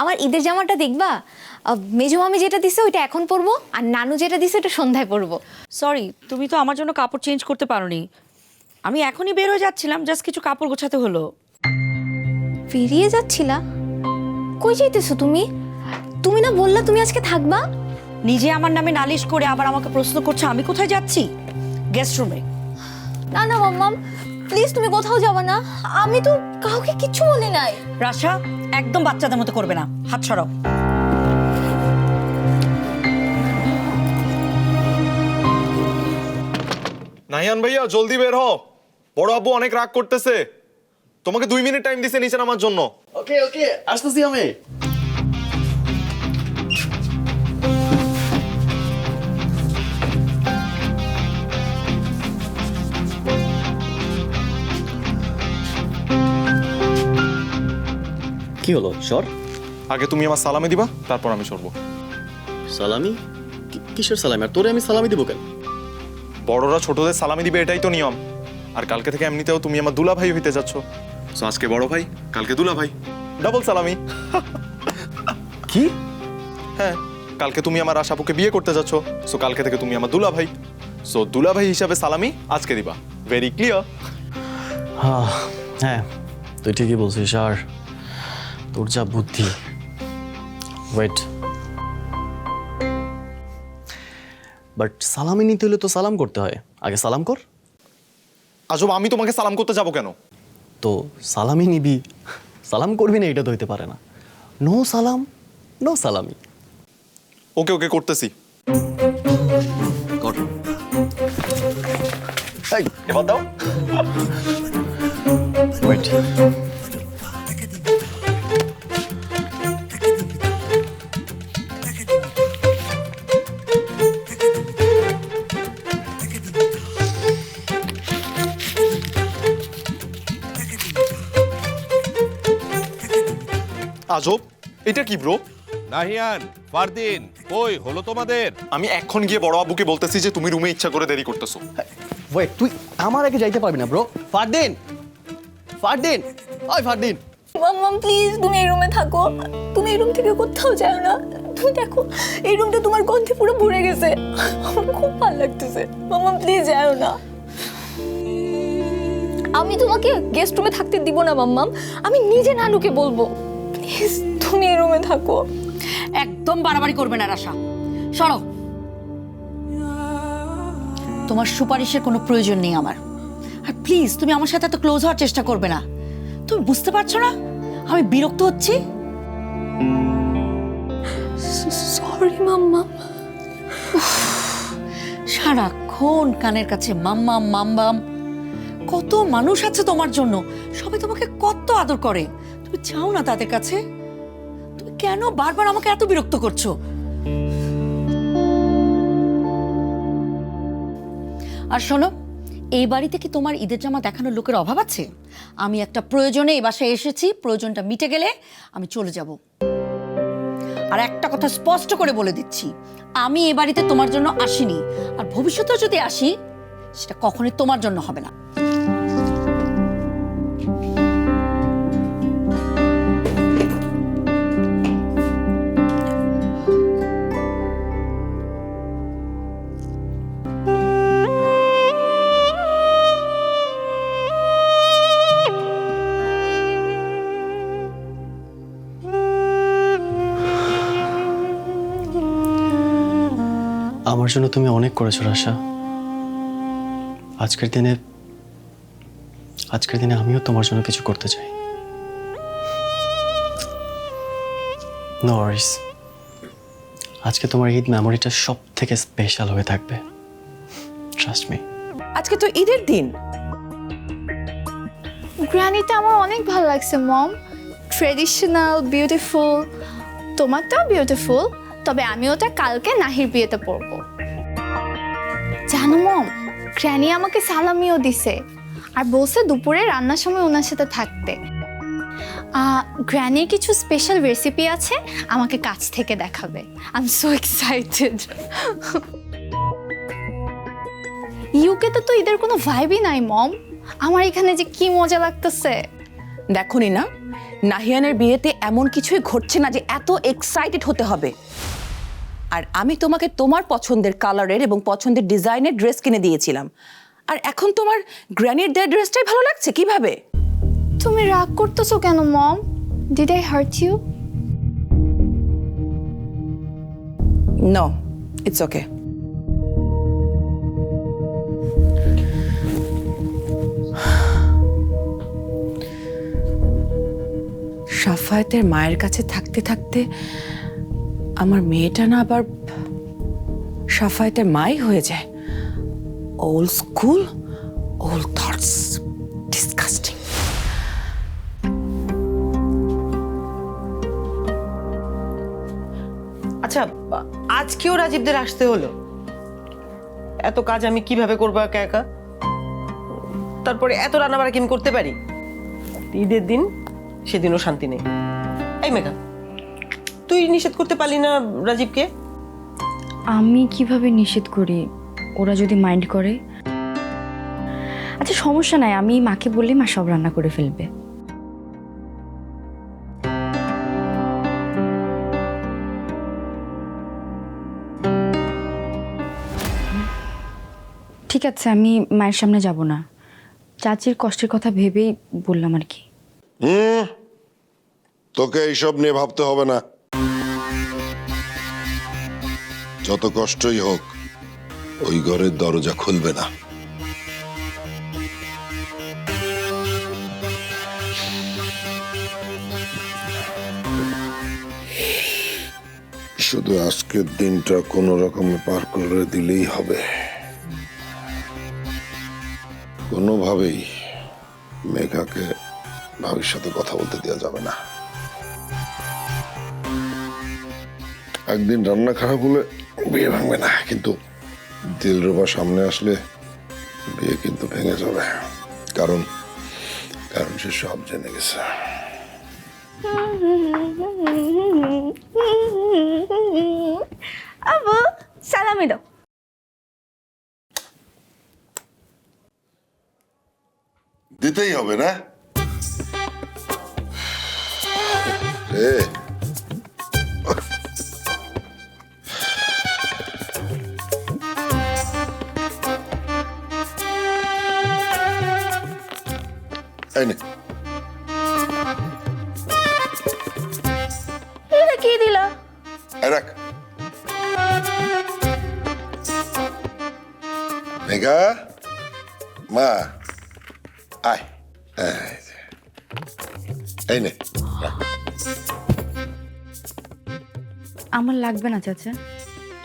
আমার ঈদের জামাটা দেখবা? মেজো মামি যেটা দিছে ওইটা এখন পরবো, আর নানু যেটা দিছে ওটা সন্ধ্যায় পরবো। সরি, তুমি তো আমার জন্য কাপড় চেঞ্জ করতে পারোনি। আমি এখনই বের হয়ে যাচ্ছিলাম, জাস্ট কিছু কাপড় গোছাতে হলো। বেরিয়ে যাচ্ছিলা? কই যাইতেছো তুমি? তুমি না বললা তুমি আজকে থাকবা? নিজে আমার নামে নালিশ করে আবার আমাকে প্রশ্ন করছো আমি কোথায় যাচ্ছি? গেস্ট রুমে। না না মাম্মাম, প্লিজ তুমি কোথাও যাবে না। আমি তো কাউকে কিচ্ছু বলি নাই। রাশা, একদম বাচ্চাদের মতো করবে না, হাত সরাও। নাহিয়ান ভাইয়া জলদি বের হও, বড় আব্বু অনেক রাগ করতেছে। তোমাকে 2 মিনিট টাইম দিছে নিচে নামার জন্য। ওকে ওকে, আসতেছি আমি। কি হলো সর? আগে তুমি আমার সালামি দিবা, তারপর আমি সরবো। সালামি? কিসের সালামি? আর তোরে আমি সালামি দিব কেন? বড়রা ছোটদের সালামি দিবে, এটাই তো নিয়ম। আর কালকে থেকে এমনিতেও তুমি আমার দুলা ভাই হইতে যাচ্ছ। সো আজকে বড় ভাই, কালকে দুলা ভাই, ডাবল সালামি। কি? হ্যাঁ, কালকে তুমি আমার আশাপুকে বিয়ে করতে যাচ্ছ, সো কালকে থেকে তুমি আমার দুলা ভাই। সো দুলা ভাই হিসাবে সালামি আজকে দিবা। Very clear? হ্যাঁ, তুই ঠিকই বলছিস। আর তোর যা বুদ্ধি। ওয়েট, বাট সালামি নিতে হলে তো সালাম করতে হয়। আগে সালাম কর। আজব, আমি তোমাকে সালাম করতে যাবো কেন? তো সালামি নিবি, সালাম করবি না, এটা তো হইতে পারে না। নো সালাম, নো সালামি। ওকে ওকে, করতেছি। কর। এই, এবার দাও। ওয়েট। আজব, এটা কি ব্রো? নাহিয়ান, ফারদিন, কই হলো তোমাদের? আমি এখন গিয়ে বড় আব্বুকে বলতেছি যে তুমি রুমে ইচ্ছা করে দেরি করতেছো। ওয়েট, তুই আমার আগে যাইতে পারবি না ব্রো। ফারদিন, ফারদিন, ওই ফারদিন। মাম্মাম প্লিজ তুমি এই রুমে থাকো। তুমি এই রুম থেকে কোথাও যাও না। তুমি দেখো এই রুমটা তোমার গন্ধে পুরো ভরে গেছে। আমার খুব ভালো লাগতেছে। মাম্মাম প্লিজ যাও না। আমি তোমাকে গেস্ট রুমে থাকতে দিব না মাম্মাম। আমি নিজে নানুকে বলবো। প্লিজ তুমি এই রুমে থাকো। একদম বাড়াবাড়ি করবে না রাশা, সরো। তোমার সুপারিশের কোনো প্রয়োজন নেই আমার। আর প্লিজ তুমি আমার সাথে এত ক্লোজ হওয়ার চেষ্টা করবে না। তুমি বুঝতে পারছো না আমি বিরক্ত হচ্ছি? সরি মাম্মাম। সারাক্ষণ কানের কাছে মাম্মাম মাম্মাম। কত মানুষ আছে তোমার জন্য, সবাই তোমাকে কত আদর করে। তুমি চাও না তাদের কাছে? তুমি কেন বারবার আমাকে এত বিরক্ত করছো? আর শোনো, এই বাড়িতে কি তোমার ঈদের জামা দেখানোর লোকের অভাব আছে? আমি একটা প্রয়োজনে এই বাসায় এসেছি, প্রয়োজনটা মিটে গেলে আমি চলে যাব। আর একটা কথা স্পষ্ট করে বলে দিচ্ছি, আমি এ বাড়িতে তোমার জন্য আসিনি, আর ভবিষ্যতেও যদি আসি সেটা কখনোই তোমার জন্য হবে না। আমার জন্য তুমি অনেক করেছো রাশা। আজকের দিনে আমিও তোমার জন্য কিছু করতে চাই। নো ওয়ারিস, আজকে তোমার ঈদ মেমোরিটা সব থেকে স্পেশাল হয়ে থাকবে। Trust me. আজকে তো ঈদের দিন। গ্র্যানিটা আমার অনেক ভালো লাগছে মম। Traditional, beautiful. তোমারটাও বিউটিফুল, তবে আমি ওটা কালকে নাহির বিয়েতে পরবো। জানো মম, গ্র্যানি আমাকে সালামিও দিছে আর বলছে দুপুরে রান্নার সময় ওনার সাথে থাকতে। গ্র্যানির কিছু স্পেশাল রেসিপি আছে, আমাকে কাছ থেকে দেখাবে। I am so excited. ইউকেতে তো ঈদের কোনো ভাইবই নাই মম। আমার এখানে যে কি মজা লাগতেছে। দেখো না, নাহিয়ানের বিয়েতে এমন কিছুই ঘটছে না যে এত এক্সাইটেড হতে হবে। আর আমি তোমাকে তোমার পছন্দের কালারের এবং পছন্দের ডিজাইনের ড্রেস কিনে দিয়েছিলাম, আর এখন তোমার গ্র্যানির দেওয়া ড্রেসটাই ভালো লাগছে কিভাবে? তুমি রাগ করতেছো কেন mom? Did I hurt you? No, it's okay. সাফায়েতের মায়ের কাছে থাকতে থাকতে আমার মেয়েটা না আবার সাফায়েতের মাই হয়ে যায়। Old school, old thoughts, disgusting. আচ্ছা, আজকেও রাজীবদের আসতে হলো? এত কাজ আমি কিভাবে করবো একা একা? তারপরে এত রান্নাবাড়া কি আমি করতে পারি? ঈদের দিন, সেদিনও শান্তি নেই। এই মেঘা, তুই নিষেধ করতে পারলি না রাজীবকে? আমি কিভাবে নিষেধ করি? ওরা যদি মাইন্ড করে? আচ্ছা সমস্যা নাই, আমি মাকে বললে মা সব রান্না করে ফেলবে। ঠিক আছে, আমি মায়ের সামনে যাব না। চাচির কষ্টের কথা ভেবেই বললাম আর কি। তোকে এইসব নিয়ে ভাবতে হবে না। যত কষ্টই হোক, ওই ঘরের দরজা খুলবে না। শুধু আজকের দিনটা কোনো রকমে পার করে দিলেই হবে। কোনোভাবেই মেঘাকে ভাবির সাথে কথা বলতে দেওয়া যাবে না। একদিন রান্না খারাপ হলে বিয়ে ভাঙবে না, কিন্তু দিলরুবা সামনে আসলে বিয়ে কিন্তু ভেঙে যাবে। কারণ সে সব জেনে গেছে। আব্বু সালামি দাও। দিতেই হবে না রে। এই নে। এটা কি দিলা? এই রাখ। মেঘা, মা আয়। এই নে। আমার লাগবে না চাচা।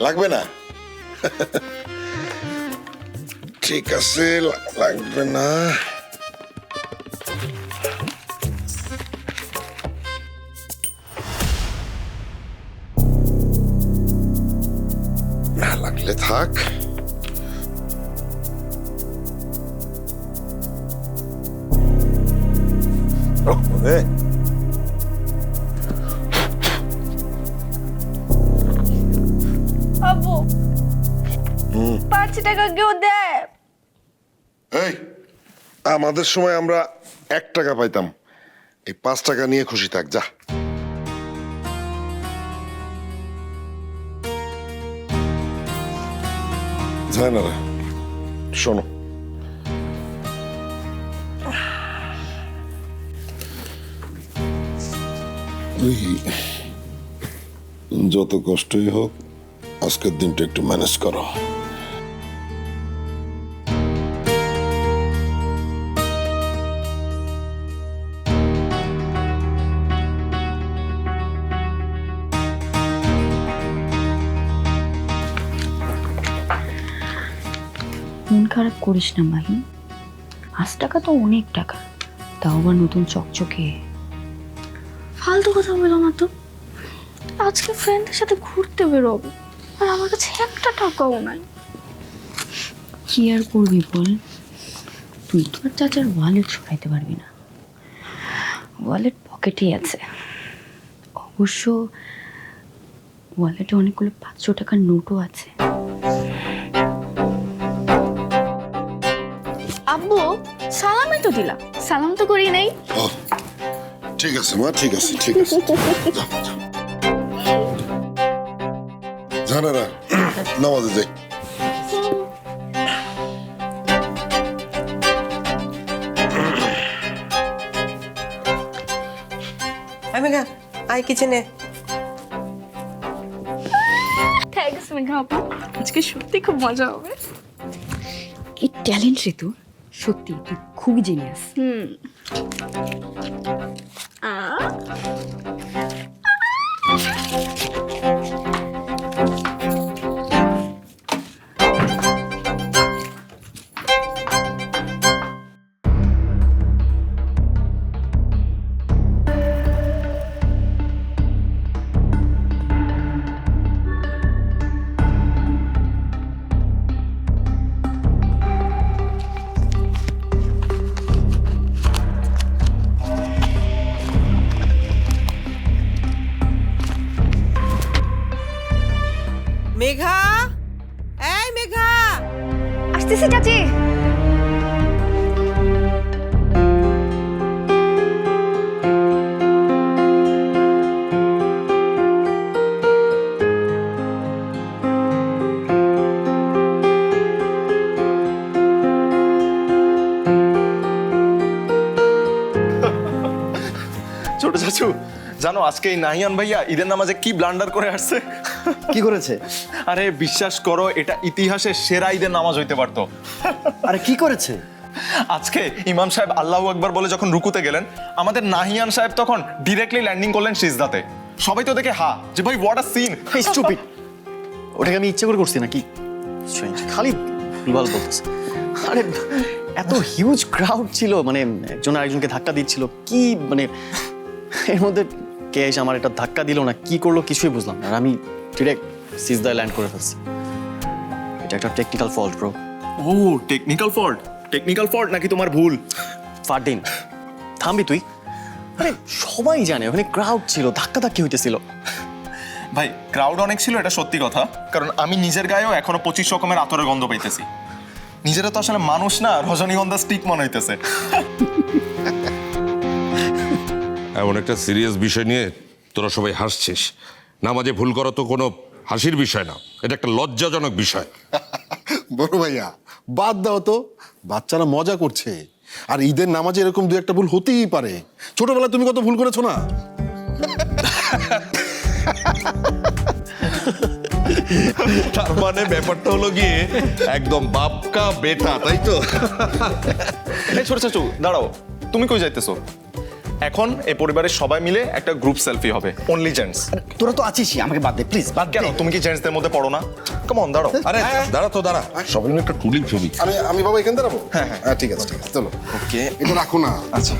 লাগবে না? ঠিক আছে, লাগবে না। না লাগলে থাক। আব্বু 5 টাকা কেউ দেয়? এই, আমাদের সময় আমরা 1 টাকা পাইতাম। এই 5 টাকা নিয়ে খুশি থাক, যা। যায় না রে, শোনো, যত কষ্টই হোক আজকের দিনটা একটু ম্যানেজ করো। মন খারাপ করিস না মাহি, 5 টাকা তো অনেক টাকা, তাও আবার নতুন চকচকে। ফালতু কথা বলো না তো। আজকে ফ্রেন্ডের সাথে ঘুরতে বেরোবো, আর আমার কাছে 1 টাকাও নাই। কি আর করবি বল, তুই তো আর চাচার ওয়ালেট সরাইতে পারবি না। ওয়ালেট পকেটেই আছে, অবশ্য ওয়ালেটে অনেকগুলো 500 টাকার নোটও আছে। আব্বু সালামই তো দিলা, সালাম তো করি নাই। ঠিক আছে মা, ঠিক আছে, ঠিক আছে। জানা না, নামাজে যাই। মেঘা, আয় কিচেনে। থ্যাংক থ্যাঙ্কস মেঘা আপু, আজকে সত্যি খুব মজা হবে। কি ট্যালেন্ট রে তোর, সত্যি তুই খুবই জিনিয়াস। মেঘা, এই মেঘা, আসতেছি চাচি। ছোট চাচু, জানো আজকে এই নাহিয়ান ভাইয়া ঈদের নামাজে কি ব্লান্ডার করে আসছে? কি করেছে? আরে বিশ্বাস করো, এটা ইতিহাসের সেরা ঈদের নামাজ হইতে পারতো। আরে কি করেছে? আজকে ইমাম সাহেব আল্লাহু আকবার বলে যখন রুকুতে গেলেন, আমাদের নাহিয়ান সাহেব তখন ডিরেক্টলি ল্যান্ডিং করলেন সিজদাতে। সবাই তো দেখে হা যে ভাই হোয়াট আ সিন। স্টুপিড, ওটাকে আমি ইচ্ছে করে করছি নাকি? খালি ভুলভাল বলতেছে। আরে এত হিউজ ক্রাউড ছিল, মানে একজন আরেকজনকে ধাক্কা দিচ্ছিল, কি মানে এর মধ্যে কে এসে আমার এটা ধাক্কা দিল না কি করলো কিছুই বুঝলাম না, আর আমি ডিরেক্ট সিজদায় ল্যান্ড করে ফেলছি। এটা একটা টেকনিক্যাল ফল্ট ব্রো। ও টেকনিক্যাল ফল্ট? টেকনিক্যাল ফল্ট নাকি তোমার ভুল? ফারদিন থামবি তুই? আরে সবাই জানে ওখানে ক্রাউড ছিল, ধাক্কা ধাক্কি হইতেছিল। ভাই ক্রাউড অনেক ছিল, এটা সত্যি কথা, কারণ আমি নিজের গায়েও এখনো 25 রকমের আতরের গন্ধ পাইতেছি। নিজেরা তো আসলে মানুষ না, রজনীগন্ধা স্টিক মনে হইতেছে। এমন একটা সিরিয়াস বিষয় নিয়ে তোরা সবাই হাসছিস। নামাজে ভুল করা তো কোনো হাসির বিষয় না, এটা একটা লজ্জাজনক বিষয়। বড় ভাইয়া বাদ দাও তো, বাচ্চারা মজা করছে, আর ঈদের নামাজে এরকম দু একটা ভুল হতেই পারে। ছোটবেলায় তুমি কত ভুল করেছো না? তার মানে ব্যাপারটা হলো গিয়ে একদম বাপকা বেটা, তাই তো? এই ছোট চাচু দাঁড়াও, তুমি কই যাইতেছো? এখন এই পরিবারের সবাই মিলে একটা গ্রুপ সেলফি হবে, অনলি জেন্টস। তোরা তো আছিস, আমাকে বাদ দে প্লিজ, বাদ কেন? তুমি কি জেন্টসদের মধ্যে পড়ো না? কাম অন, দাঁড়াও। আরে দাঁড়া তো, দাঁড়া, সবাই মিলে একটা টুলিং ছবি। আমি বাবা এখানে দাঁড়াবো? হ্যাঁ হ্যাঁ ঠিক আছে, ঠিক আছে, চলো। ওকে, এটা রাখো না। আচ্ছা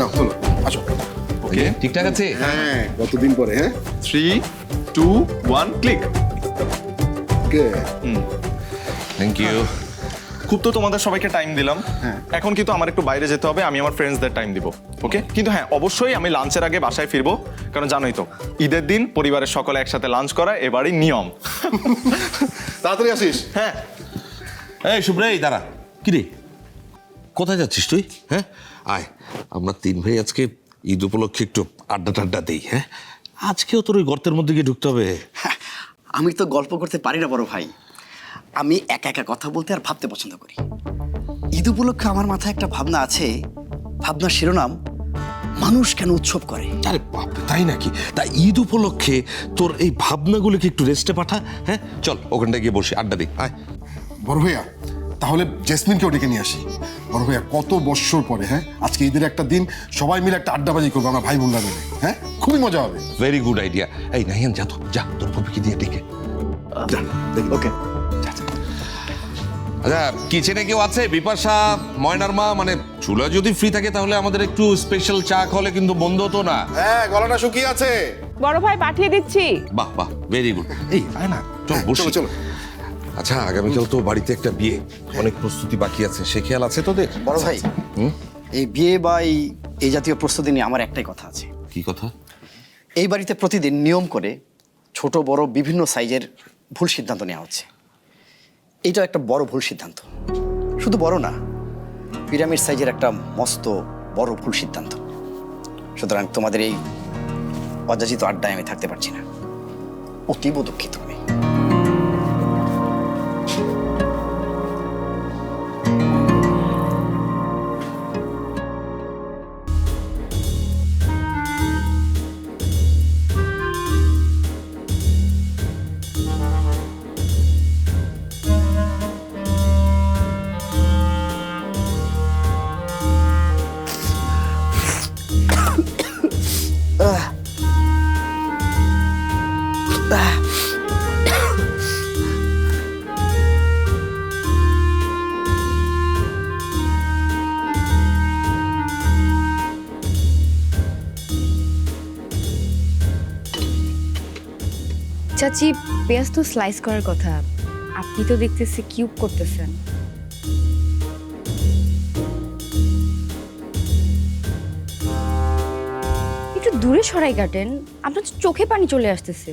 না চলো, আসো। ওকে ঠিকঠাক আছে? হ্যাঁ, কতদিন পরে। হ্যাঁ 3, 2, 1 ক্লিক। Thank you. খুব তো তোমাদের সবাইকে টাইম দিলাম, এখন কিন্তু আমার একটু বাইরে যেতে হবে, আমি আমার ফ্রেন্ডসদের টাইম দিব। ওকে, কিন্তু হ্যাঁ অবশ্যই আমি লাঞ্চের আগে বাসায় ফিরবো, কারণ জানোই তো ঈদের দিন পরিবারের সকলে একসাথে লাঞ্চ করা এবারই নিয়ম। তাড়াতাড়ি আসিস। হ্যাঁ। এই শুভ্রা, এই দাঁড়া। কি রে, কোথায় যাচ্ছিস তুই? হ্যাঁ আয়, আমরা তিন ভাই আজকে ঈদ উপলক্ষে একটু আড্ডা টাড্ডা দিই। হ্যাঁ আজকেও তোর ওই গর্তের মধ্যে গিয়ে ঢুকতে হবে? আমি তো গল্প করতে পারি না বড় ভাই, আমি একা একা কথা বলতে আর ভাবতে পছন্দ করি। ঈদ উপলক্ষে আমার মাথায় একটা ভাবনা আছে, ভাবনার শিরোনাম মানুষ কেন উৎসব করে। আরে বাপরে, তাই নাকি? তা ঈদ উপলক্ষে তোর এই ভাবনাগুলোকে একটু রেস্টে পাঠা। হ্যাঁ চল ওখানটা গিয়ে বসে আড্ডা দিই। আয়। বড় ভাইয়া তাহলে জেসমিনকেও ডেকে নিয়ে আসি। বড় ভাইয়া কত বৎসর পরে, হ্যাঁ আজকে ঈদের একটা দিন সবাই মিলে একটা আড্ডাবাজি করবো আমরা ভাই বোনরা মিলে। হ্যাঁ খুবই মজা হবে। Very good idea. এই নাহিয়ান যা তো, যা তোর বউকে দিয়ে ডেকে। ওকে। আচ্ছা কিচেনে কেউ আছে? বিপাশা, ময়নার মা, মানে চুলা যদি ফ্রি থাকে তাহলে আমাদের একটু স্পেশাল চা হলে কিন্তু বন্ধ হতো না। হ্যাঁ গলাটা শুকিয়ে আছে। বড় ভাই পাঠিয়ে দিচ্ছি। বাহ বাহ, ভেরি গুড। এই আয় না, চল বসি। চলো। আচ্ছা আগামীকাল তো বাড়িতে একটা বিয়ে, অনেক প্রস্তুতি বাকি আছে, সে খেয়াল আছে তোদের? বড় ভাই এই বিয়ে বা এই জাতীয় প্রস্তুতি নিয়ে আমার একটাই কথা আছে। কি কথা? এই বাড়িতে প্রতিদিন নিয়ম করে ছোট বড় বিভিন্ন সাইজের ভুল সিদ্ধান্ত নেওয়া হচ্ছে। এইটাও একটা বড় ভুল সিদ্ধান্ত, শুধু বড় না, পিরামিড সাইজের একটা মস্ত বড় ভুল সিদ্ধান্ত। সুতরাং তোমাদের এই অযাচিত আড্ডায় আমি থাকতে পারছি না, অতীব দুঃখিত আমি। চাচি পেঁয়াজ তো স্লাইস করার কথা, আপনি তো দেখতেছি কিউব করতেছেন। একটু দূরে সরাই কাটেন, আপনার তো চোখে পানি চলে আসতেছে।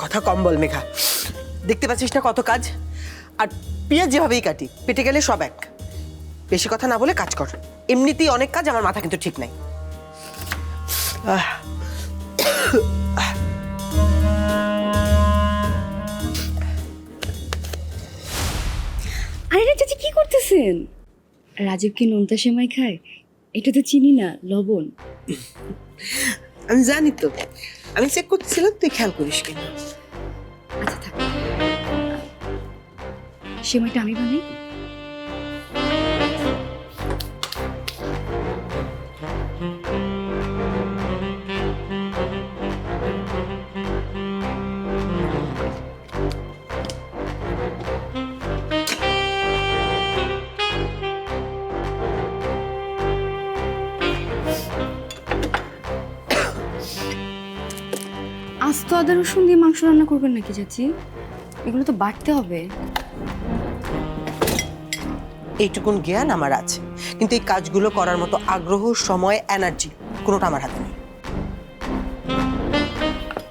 কথা কম বল মেঘা, দেখতে পাচ্ছিস না কত কাজ। আর পেঁয়াজ যেভাবেই কাটি পেটে গেলে সব এক। বেশি কথা না বলে কাজ কর, এমনিতেই অনেক কাজ, আমার মাথা কিন্তু ঠিক নাই। আরে চাচি কি করতেছেন? রাজীব কি নোনতা সেমাই খায়? এটা তো চিনি না, লবণ। আমি জানি তো, আমি চেক করতেছিলাম, তুই খেয়াল করিস কেন? আচ্ছা থাক, সেমাইটা আমি বানাই। আস্ত আদা রসুন দিয়ে মাংস রান্না করবেন নাকি চাচি? এগুলো তো বাটতে হবে। এইটুকুন জ্ঞান আমার আছে, কিন্তু এই কাজগুলো করার মতো আগ্রহ, সময়, এনার্জি কোনোটা আমার হাতে নেই।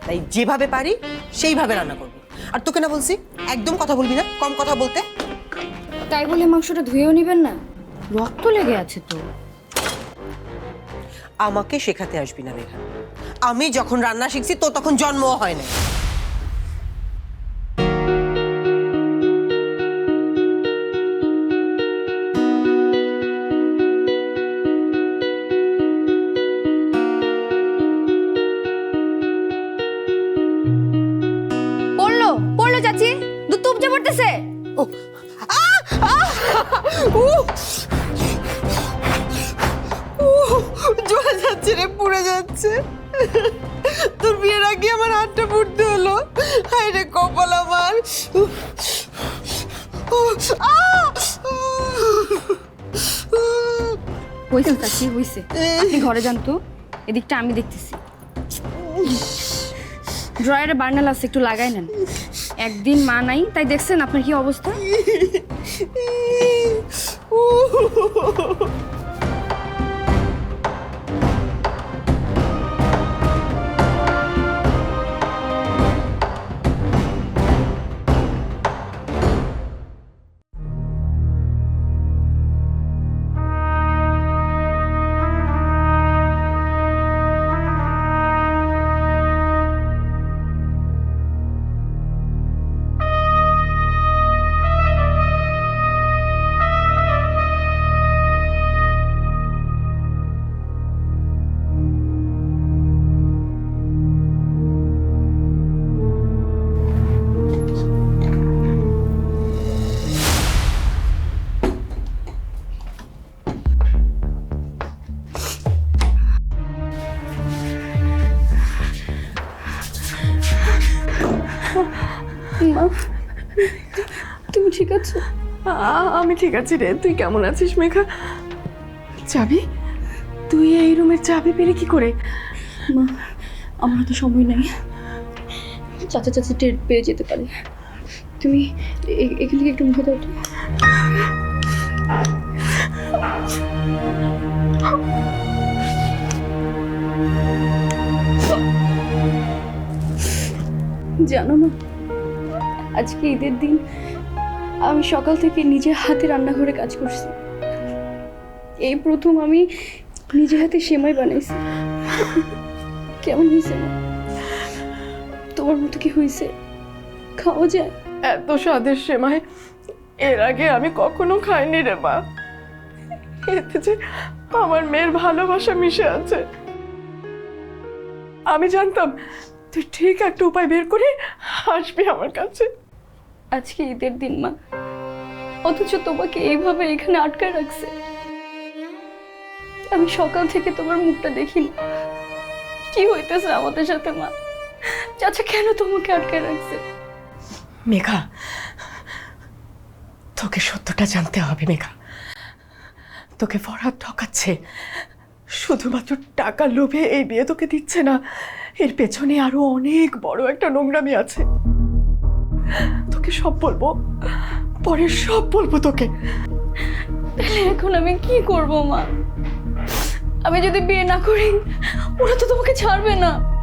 তাই যেভাবে পারি সেইভাবে রান্না করবো। আর তোকে না বলছি একদম কথা বলবি না, কম কথা বলতে। তাই বলে মাংসটা ধুয়েও নেবেন না, রক্ত লেগে আছে তো। আমাকে শেখাতে আসবি না মেঘা, আমি যখন রান্না শিখছি তো তখন জন্মও হয় না। পড়লো পড়লো চাচি, দুধ তো উপচে পড়তেছে। জ্বলে যাচ্ছে রে, পুড়ে যাচ্ছে। তোর বিয়ের আগে আমার হাতটা পুড়তে হলো, হায় রে কপাল আমার। হয়েছে চাচি হয়েছে, আপনি ঘরে যান তো, এদিকটা আমি দেখতেছি। ড্রয়ারে বার্নাল আছে, একটু লাগাই নেন। একদিন মা নাই তাই দেখছেন আপনার কি অবস্থা। মা, তুমি ঠিক আছো? আমি ঠিক আছি রে, তুই কেমন আছিস মেঘা? চাবি? তুই এই রুমের চাবি পেলি কি করে? মা, আমার তো সময় নাই, চাচা চাচা টের পেয়ে যেতে পারে। তুমি এখান থেকে একটু মুখে দাও তো। জানো না, আজকে ঈদের দিন আমি সকাল থেকে নিজে হাতে রান্নাঘরে কাজ করছি। এই প্রথম আমি নিজে হাতে সেমাই বানাইছি। কেমন হয়েছে না? তোমার মতো কি হয়েছে? খাওয়া যায়? এত স্বাদের সেমাই এর আগে আমি কখনো খাইনি রে মা। এতে যে আমার মেয়ের ভালোবাসা মিশে আছে। আমি জানতাম তুই ঠিক একটা উপায় বের করে আসবি আমার কাছে। আজকে ঈদের দিন মা, অথচ তোমাকে এইভাবে এখানে আটকায় রাখছে। আমি সকাল থেকে তোমার মুখটা দেখি না। কি হইতেছে আমাদের সাথে মা? চাচা কেন তোমাকে আটকায় রাখছে? মেঘা, তোকে সত্যটা জানতে হবে মেঘা। তোকে ফরহাদ ঠকাচ্ছে। শুধুমাত্র টাকার লোভে এই বিয়ে তোকে দিচ্ছে না, এর পেছনে আরো অনেক বড় একটা নোংরামি আছে। তোকে সব বলবো, পরে সব বলবো তোকে। তাহলে এখন আমি কি করব মা? আমি যদি বিয়ে না করি ওরা তো তোমাকে ছাড়বে না।